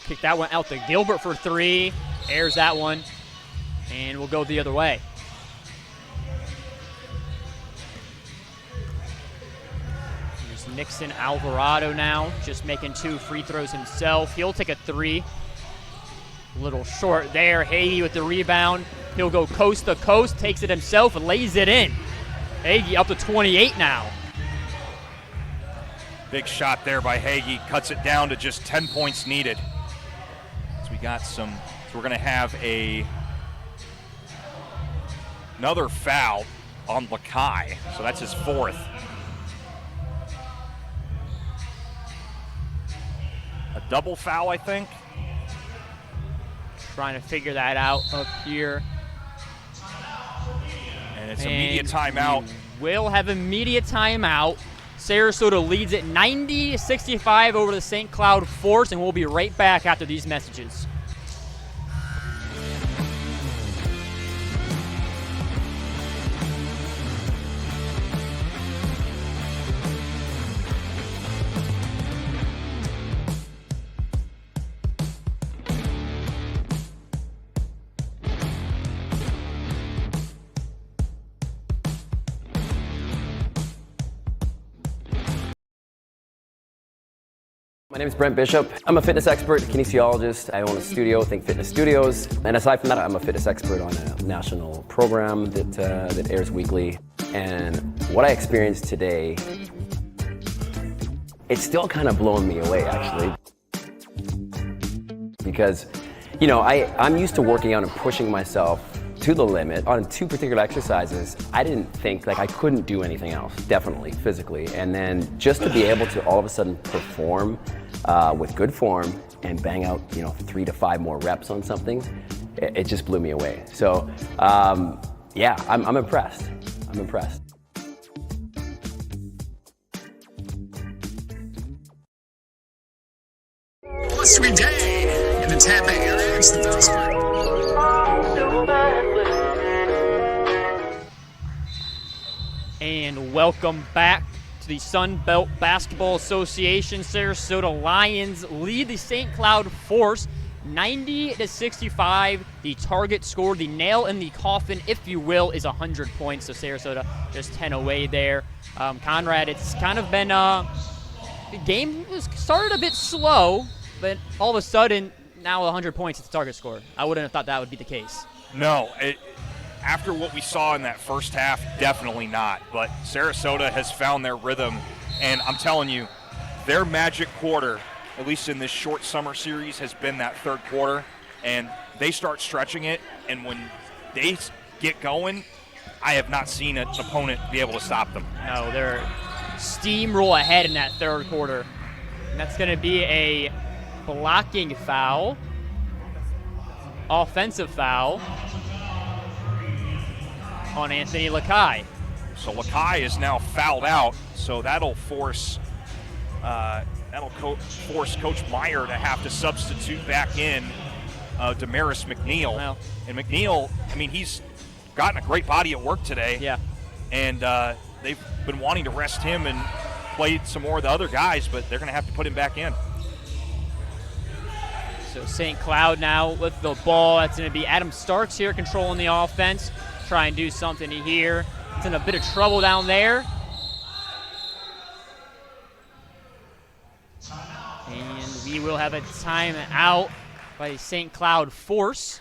Kick that one out to Gilbert for 3. Airs that one. And we'll go the other way. Here's Nixon Alvarado now, just making 2 free throws himself. He'll take a 3. A little short there. Hagee with the rebound. He'll go coast to coast, takes it himself, and lays it in. Hagee up to 28 now. Big shot there by Hagee. Cuts it down to just 10 points needed. So we're going to have another foul on Lakai. So that's his 4th. A double foul, I think. Trying to figure that out up here. And it's immediate timeout. We'll have immediate timeout. Sarasota leads it 90-65 over the St. Cloud Force, and we'll be right back after these messages. My name is Brent Bishop. I'm a fitness expert, kinesiologist. I own a studio, Think Fitness Studios. And aside from that, I'm a fitness expert on a national program that airs weekly. And what I experienced today, it's still kind of blowing me away, actually. Because, you know, I'm used to working out and pushing myself to the limit. On 2 particular exercises, I didn't think, like, I couldn't do anything else, definitely, physically. And then just to be able to all of a sudden perform with good form and bang out, 3 to 5 more reps on something, it just blew me away. So, yeah, I'm impressed. I'm impressed. Sweet day in the Tampa area. It's the best part. And welcome back to the Sunbelt Basketball Association. Sarasota Lions lead the St. Cloud Force 90-65. The target score, the nail in the coffin, if you will, is 100 points. So Sarasota just 10 away there. Conrad, it's kind of been the game was started a bit slow, but all of a sudden now 100 points is the target score. I wouldn't have thought that would be the case. No, after what we saw in that first half, definitely not. But Sarasota has found their rhythm, and I'm telling you, their magic quarter, at least in this short summer series, has been that 3rd quarter, and they start stretching it, and when they get going, I have not seen an opponent be able to stop them. No, they're steamroll ahead in that 3rd quarter. And that's going to be a blocking foul, offensive foul on Anthony Lakai. So Lakai is now fouled out, so that'll force Coach Meyer to have to substitute back in Damaris McNeil. Well, and McNeil, I mean, he's gotten a great body at work today. Yeah. And they've been wanting to rest him and play some more of the other guys, but they're going to have to put him back in. So St. Cloud now with the ball. That's going to be Adam Starks here controlling the offense. Try and do something here. It's in a bit of trouble down there. And we Hagee will have a timeout by the St. Cloud Force.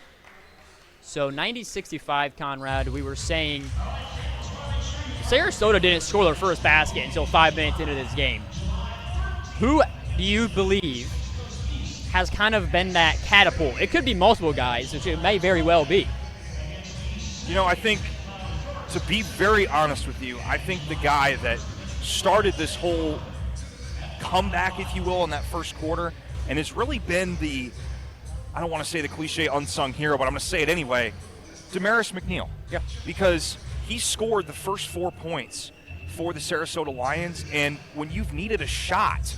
So 90-65, Conrad. We were saying Sarasota didn't score their first basket until 5 minutes into this game. Who do you believe has kind of been that catapult? It could be multiple guys, which it may very well be. You know, I think, to be very honest with you, I think the guy that started this whole comeback, if you will, in that first quarter, and has really been the, I don't want to say the cliche unsung hero, but I'm going to say it anyway, Damaris McNeil. Yeah. Because he scored the first 4 points for the Sarasota Lions, and when you've needed a shot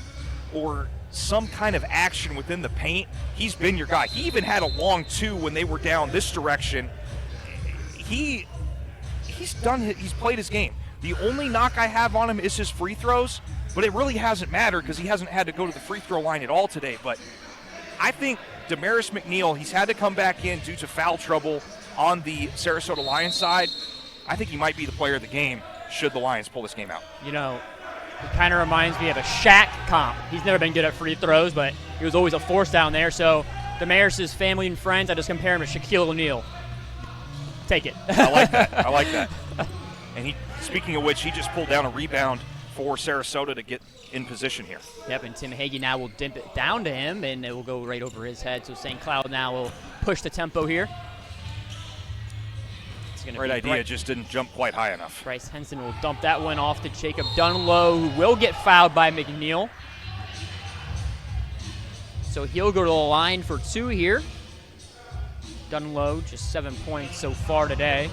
or some kind of action within the paint, he's been your guy. He even had a long two when they were down this direction. He's played his game. The only knock I have on him is his free throws, but it really hasn't mattered because he hasn't had to go to the free throw line at all today. But I think Damaris McNeil, he's had to come back in due to foul trouble on the Sarasota Lions side. I think he might be the player of the game should the Lions pull this game out. You know, it kind of reminds me of a Shaq comp. He's never been good at free throws, but he was always a force down there. So Damaris' family and friends, I just compare him to Shaquille O'Neal. Take it. I like that. And speaking of which, he just pulled down a rebound for Sarasota to get in position here. Yep, and Tim Hagee now will dimp it down to him, and it will go right over his head. So St. Cloud now will push the tempo here. Great idea, just didn't jump quite high enough. Bryce Henson will dump that one off to Jacob Dunlow, who will get fouled by McNeil. So he'll go to the line for two here. Dunlow, just 7 points so far today.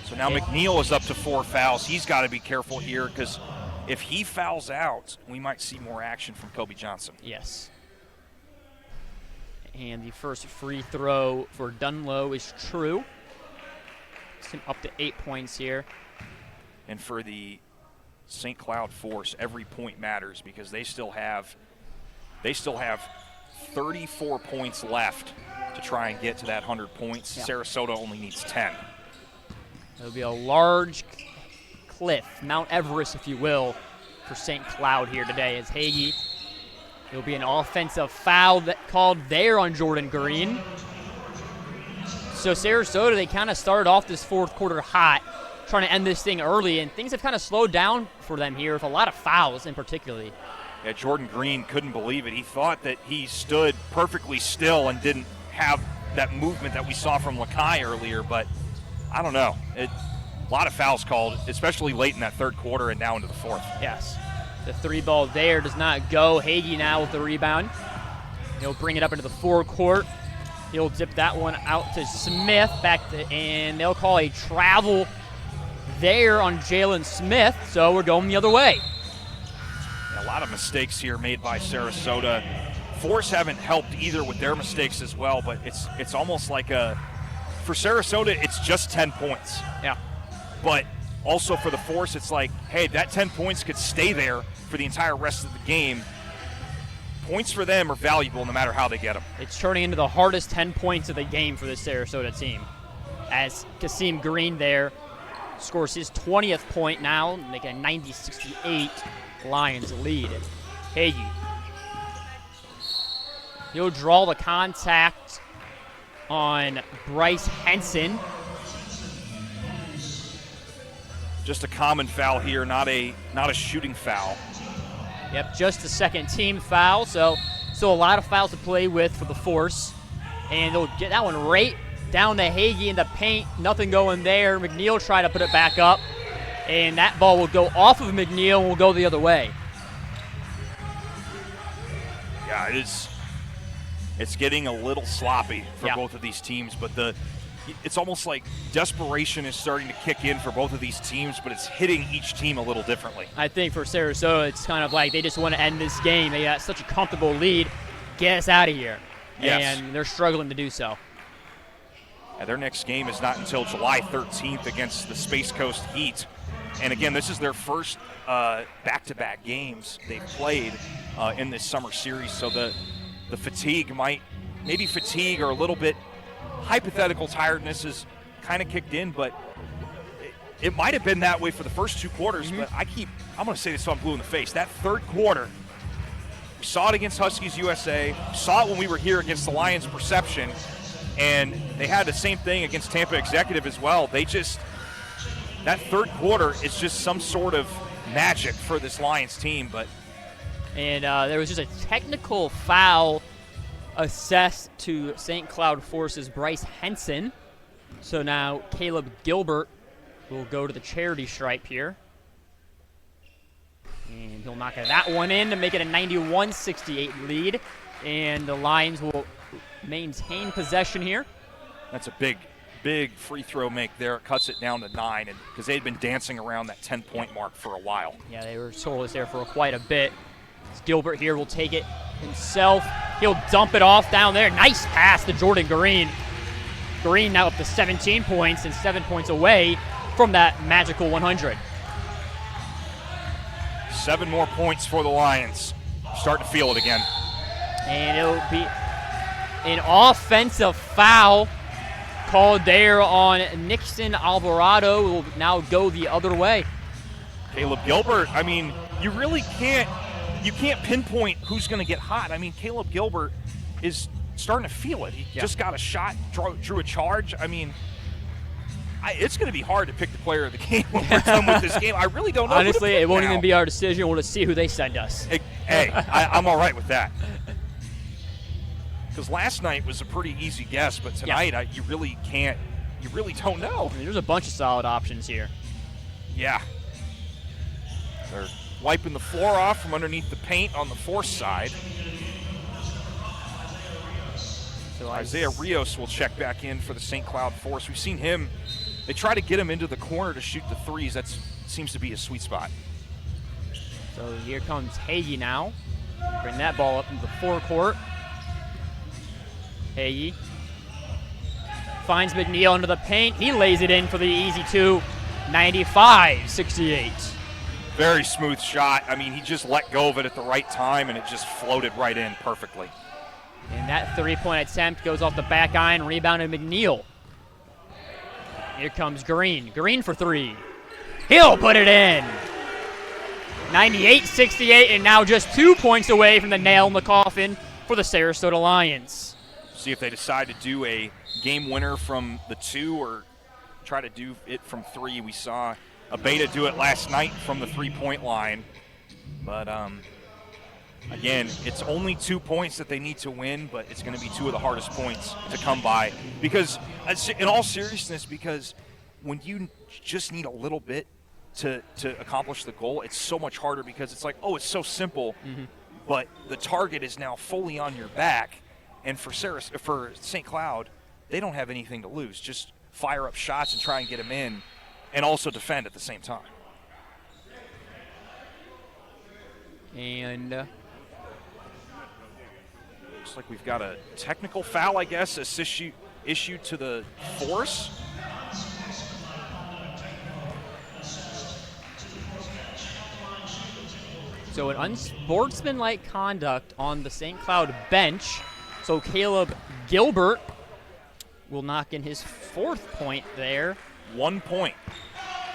So now McNeil is up to 4 fouls. He's got to be careful here because if he fouls out, we might see more action from Kobe Johnson. Yes. And the first free throw for Dunlow is true. It's him up to 8 points here. And for the St. Cloud Force, every point matters because they still have 34 points left to try and get to that 100 points. Yep. Sarasota only needs 10. It'll be a large cliff, Mount Everest, if you will, for St. Cloud here today as Hagee. It'll be an offensive foul called there on Jordan Green. So Sarasota, they kind of started off this fourth quarter hot, trying to end this thing early, and things have kind of slowed down for them here with a lot of fouls in particular. Yeah, Jordan Green couldn't believe it. He thought that he stood perfectly still and didn't have that movement that we saw from Lakai earlier, but I don't know. A lot of fouls called, especially late in that third quarter and now into the fourth. Yes. The three ball there does not go. Hagee now with the rebound. He'll bring it up into the forecourt. He'll dip that one out to Smith, and they'll call a travel there on Jalen Smith, so we're going the other way. A lot of mistakes here made by Sarasota. Force haven't helped either with their mistakes as well, but it's almost like for Sarasota, it's just 10 points. Yeah. But also for the Force, it's like, hey, that 10 points could stay there for the entire rest of the game. Points for them are valuable no matter how they get them. It's turning into the hardest 10 points of the game for the Sarasota team. As Kasim Green there scores his 20th point now, making a 90-68 Lions lead. Hagee. He'll draw the contact on Bryce Henson. Just a common foul here, not a shooting foul. Yep, just a second team foul, so still a lot of fouls to play with for the Force. And they'll get that one right down to Hagee in the paint. Nothing going there. McNeil try to put it back up. And that ball will go off of McNeil and will go the other way. Yeah, it's getting a little sloppy for both of these teams, but it's almost like desperation is starting to kick in for both of these teams, but it's hitting each team a little differently. I think for Sarasota, it's kind of like they just want to end this game. They got such a comfortable lead. Get us out of here. Yes. And they're struggling to do so. And their next game is not until July 13th against the Space Coast Heat. And again, this is their first back-to-back games they've played in this summer series, so the fatigue fatigue or a little bit hypothetical tiredness is kind of kicked in, but it might have been that way for the first two quarters, but I'm going to say this so I'm blue in the face. That third quarter, We saw it against Huskies USA. We saw it when we were here against the Lions Perception. And they had the same thing against Tampa Executive as well. They just, that third quarter is just some sort of magic for this Lions team. And there was just a technical foul assessed to St. Cloud Force's Bryce Henson. So now Caleb Gilbert will go to the charity stripe here. And he'll knock that one in to make it a 91-68 lead. And the Lions will maintain possession here. That's a big free throw make there. It cuts it down to 9, and because they'd been dancing around that 10-point mark for a while. Yeah, they were scoreless there for quite a bit. Gilbert here will take it himself. He'll dump it off down there. Nice pass to Jordan Green. Green now up to 17 points and 7 points away from that magical 100. 7 more points for the Lions. Starting to feel it again. And it'll be an offensive foul called there on Nixon Alvarado. Will now go the other way. Caleb Gilbert, I mean, you really can't pinpoint who's going to get hot. I mean, Caleb Gilbert is starting to feel it. He just got a shot, drew a charge. I mean, it's going to be hard to pick the player of the game when we're done with this game. I really don't know. Honestly, it won't now. even be our decision. We'll just see who they send us. Hey, I'm all right with that. Because last night was a pretty easy guess, but tonight you really don't know. I mean, there's a bunch of solid options here. Yeah. They're wiping the floor off from underneath the paint on the Force side. So Isaiah Rios will check back in for the St. Cloud Force. We've seen him. They try to get him into the corner to shoot the threes. That seems to be his sweet spot. So here comes Hagee now. Bring that ball up into the forecourt. Hagee finds McNeil into the paint. He lays it in for the easy two. 95-68. Very smooth shot. I mean, he just let go of it at the right time, and it just floated right in perfectly. And that three-point attempt goes off the back iron, rebounded McNeil. Here comes Green. Green for three. He'll put it in. 98-68, and now just 2 points away from the nail in the coffin for the Sarasota Lions. See if they decide to do a game winner from the 2 or try to do it from 3. We saw Abeta do it last night from the 3-point line. But, again, it's only 2 points that they need to win, but it's going to be 2 of the hardest points to come by. Because, in all seriousness, because when you just need a little bit to accomplish the goal, it's so much harder because it's like, oh, it's so simple, but the target is now fully on your back. And for St. Cloud, they don't have anything to lose. Just fire up shots and try and get them in and also defend at the same time. And looks like we've got a technical foul, I guess, issued to the Force. so an unsportsmanlike conduct on the St. Cloud bench. So Caleb Gilbert will knock in his 4th point there. 1 point.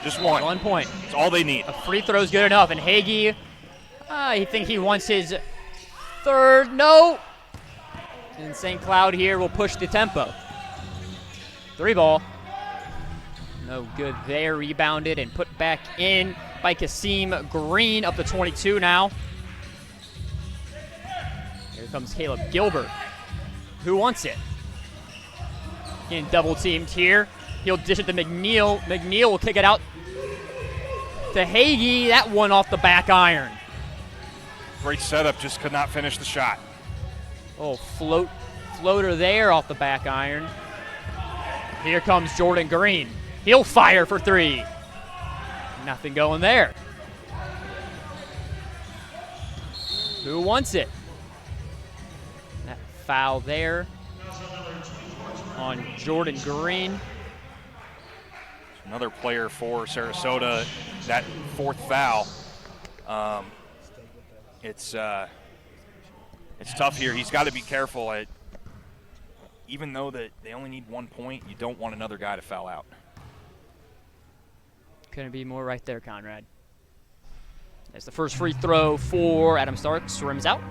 Just one. 1 point. That's all they need. A free throw's good enough. And Hagee, I think he wants his 3rd. No. And St. Cloud here will push the tempo. 3 ball. No good there. Rebounded and put back in by Kasim Green, up to 22 now. Here comes Caleb Gilbert. Who wants it? Getting double teamed here. He'll dish it to McNeil. McNeil will kick it out to Hagee. That one off the back iron. Great setup, just could not finish the shot. Oh, floater there off the back iron. Here comes Jordan Green. He'll fire for 3. Nothing going there. Who wants it? That foul there on Jordan Green. Another player for Sarasota, that 4th foul. It's tough here. He's got to be careful. Even though that they only need 1 point, you don't want another guy to foul out. Couldn't be more right there, Conrad. As the first free throw for Adam Starks rims out.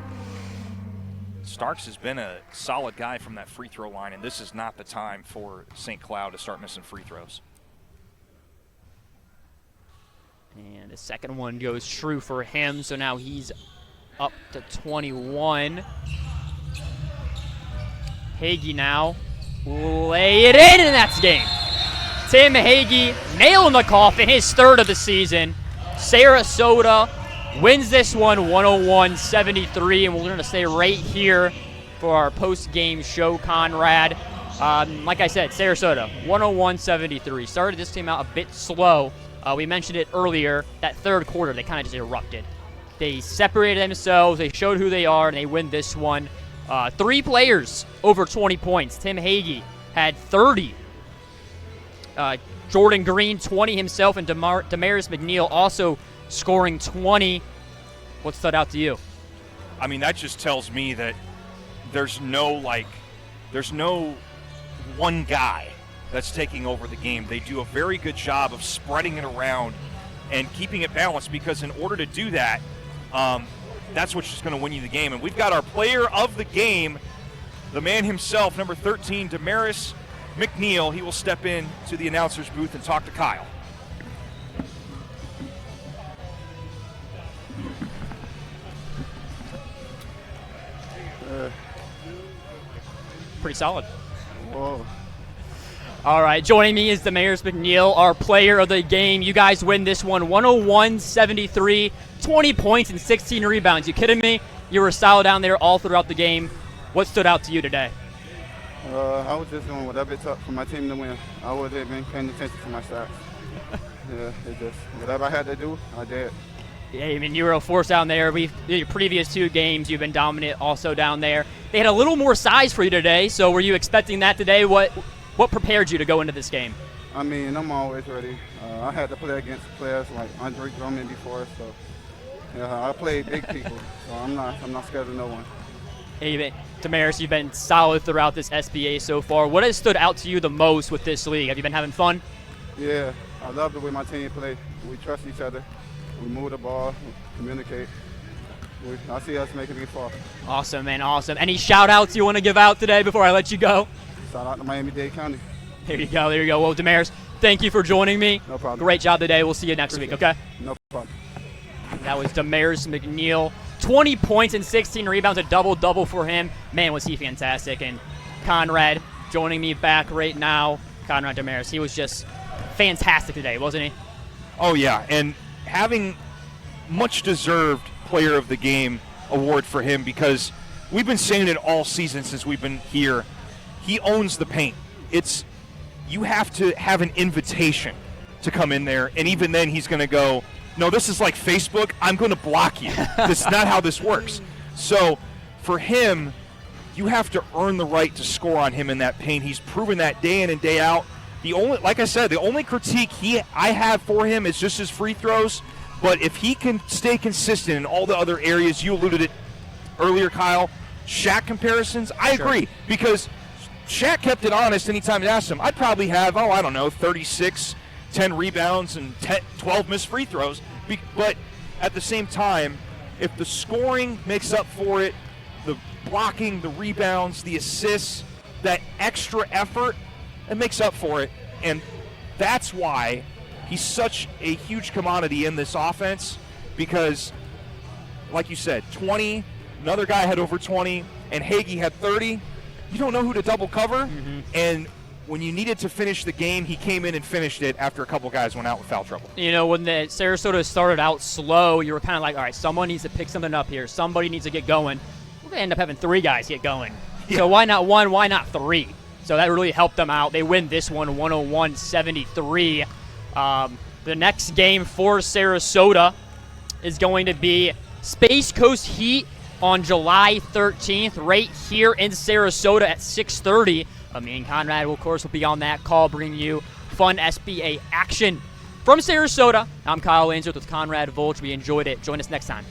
Starks has been a solid guy from that free throw line, and this is not the time for St. Cloud to start missing free throws. And the second one goes true for him, so now he's up to 21. Hagee now lay it in, and that's game. Tim Hagee nailing the coffin, his third of the season. Sarasota wins this one 101-73, and we're going to stay right here for our post-game show, Conrad. Like I said, Sarasota 101-73. Started this team out a bit slow. We mentioned it earlier, that third quarter, they kind of just erupted. They separated themselves, they showed who they are, and they win this one. 3 players over 20 points. Tim Hagee had 30. Jordan Green, 20 himself, and Damaris McNeil also scoring 20. What stood out to you? I mean, that just tells me that there's no one guy that's taking over the game. They do a very good job of spreading it around and keeping it balanced, because in order to do that, that's what's just going to win you the game. And we've got our player of the game, the man himself, number 13, Damaris McNeil. He will step in to the announcer's booth and talk to Kyle. Pretty solid. Whoa. All right, joining me is Damaris McNeil, our player of the game. You guys win this one 101-73, 20 points and 16 rebounds. You kidding me? You were solid down there all throughout the game. What stood out to you today? I was just doing whatever it took for my team to win. I wasn't even paying attention to my stats. Yeah, it just whatever I had to do, I did. Yeah, I mean, you were a force down there. Your previous 2 games, you've been dominant also down there. They had a little more size for you today, so were you expecting that today? What prepared you to go into this game? I mean, I'm always ready. I had to play against players like Andre Drummond before, so yeah, I played big people, so I'm not scared of no one. Hey, Damaris, you've been solid throughout this SBA so far. What has stood out to you the most with this league? Have you been having fun? Yeah, I love the way my team play. We trust each other. We move the ball, we communicate. I see us making it far. Awesome, man, awesome. Any shout-outs you want to give out today before I let you go? Shout out to Miami-Dade County. There you go, there you go. Well, Damaris, thank you for joining me. No problem. Great job today. We'll see you next week, okay? No problem. That was Damaris McNeil. 20 points and 16 rebounds, a double-double for him. Man, was he fantastic. And Conrad joining me back right now. Conrad Damaris, he was just fantastic today, wasn't he? Oh, yeah, and having much-deserved Player of the Game award for him, because we've been saying it all season since we've been here. He owns the paint. You have to have an invitation to come in there, and even then he's going to go, no, this is like Facebook. I'm going to block you. That's not how this works. So for him, you have to earn the right to score on him in that paint. He's proven that day in and day out. Like I said, the only critique I have for him is just his free throws. But if he can stay consistent in all the other areas, you alluded it earlier, Kyle, Shaq comparisons, I agree. Because Shaq kept it honest anytime you asked him. I'd probably have, 36, 10 rebounds, and 12 missed free throws. But at the same time, if the scoring makes up for it, the blocking, the rebounds, the assists, that extra effort, it makes up for it. And that's why he's such a huge commodity in this offense, because, like you said, 20, another guy had over 20, and Hagee had 30. You don't know who to double cover, and when you needed to finish the game, he came in and finished it after a couple guys went out with foul trouble. You know, when the Sarasota started out slow, you were kind of like, all right, someone needs to pick something up here. Somebody needs to get going. We're going to end up having 3 guys get going. Yeah. So why not 1? Why not 3? So that really helped them out. They win this one 101-73. The next game for Sarasota is going to be Space Coast Heat on July 13th, right here in Sarasota at 6:30. Me and Conrad, of course, will be on that call, bringing you fun SBA action. From Sarasota, I'm Kyle Ainsworth with Conrad Volch. We enjoyed it. Join us next time.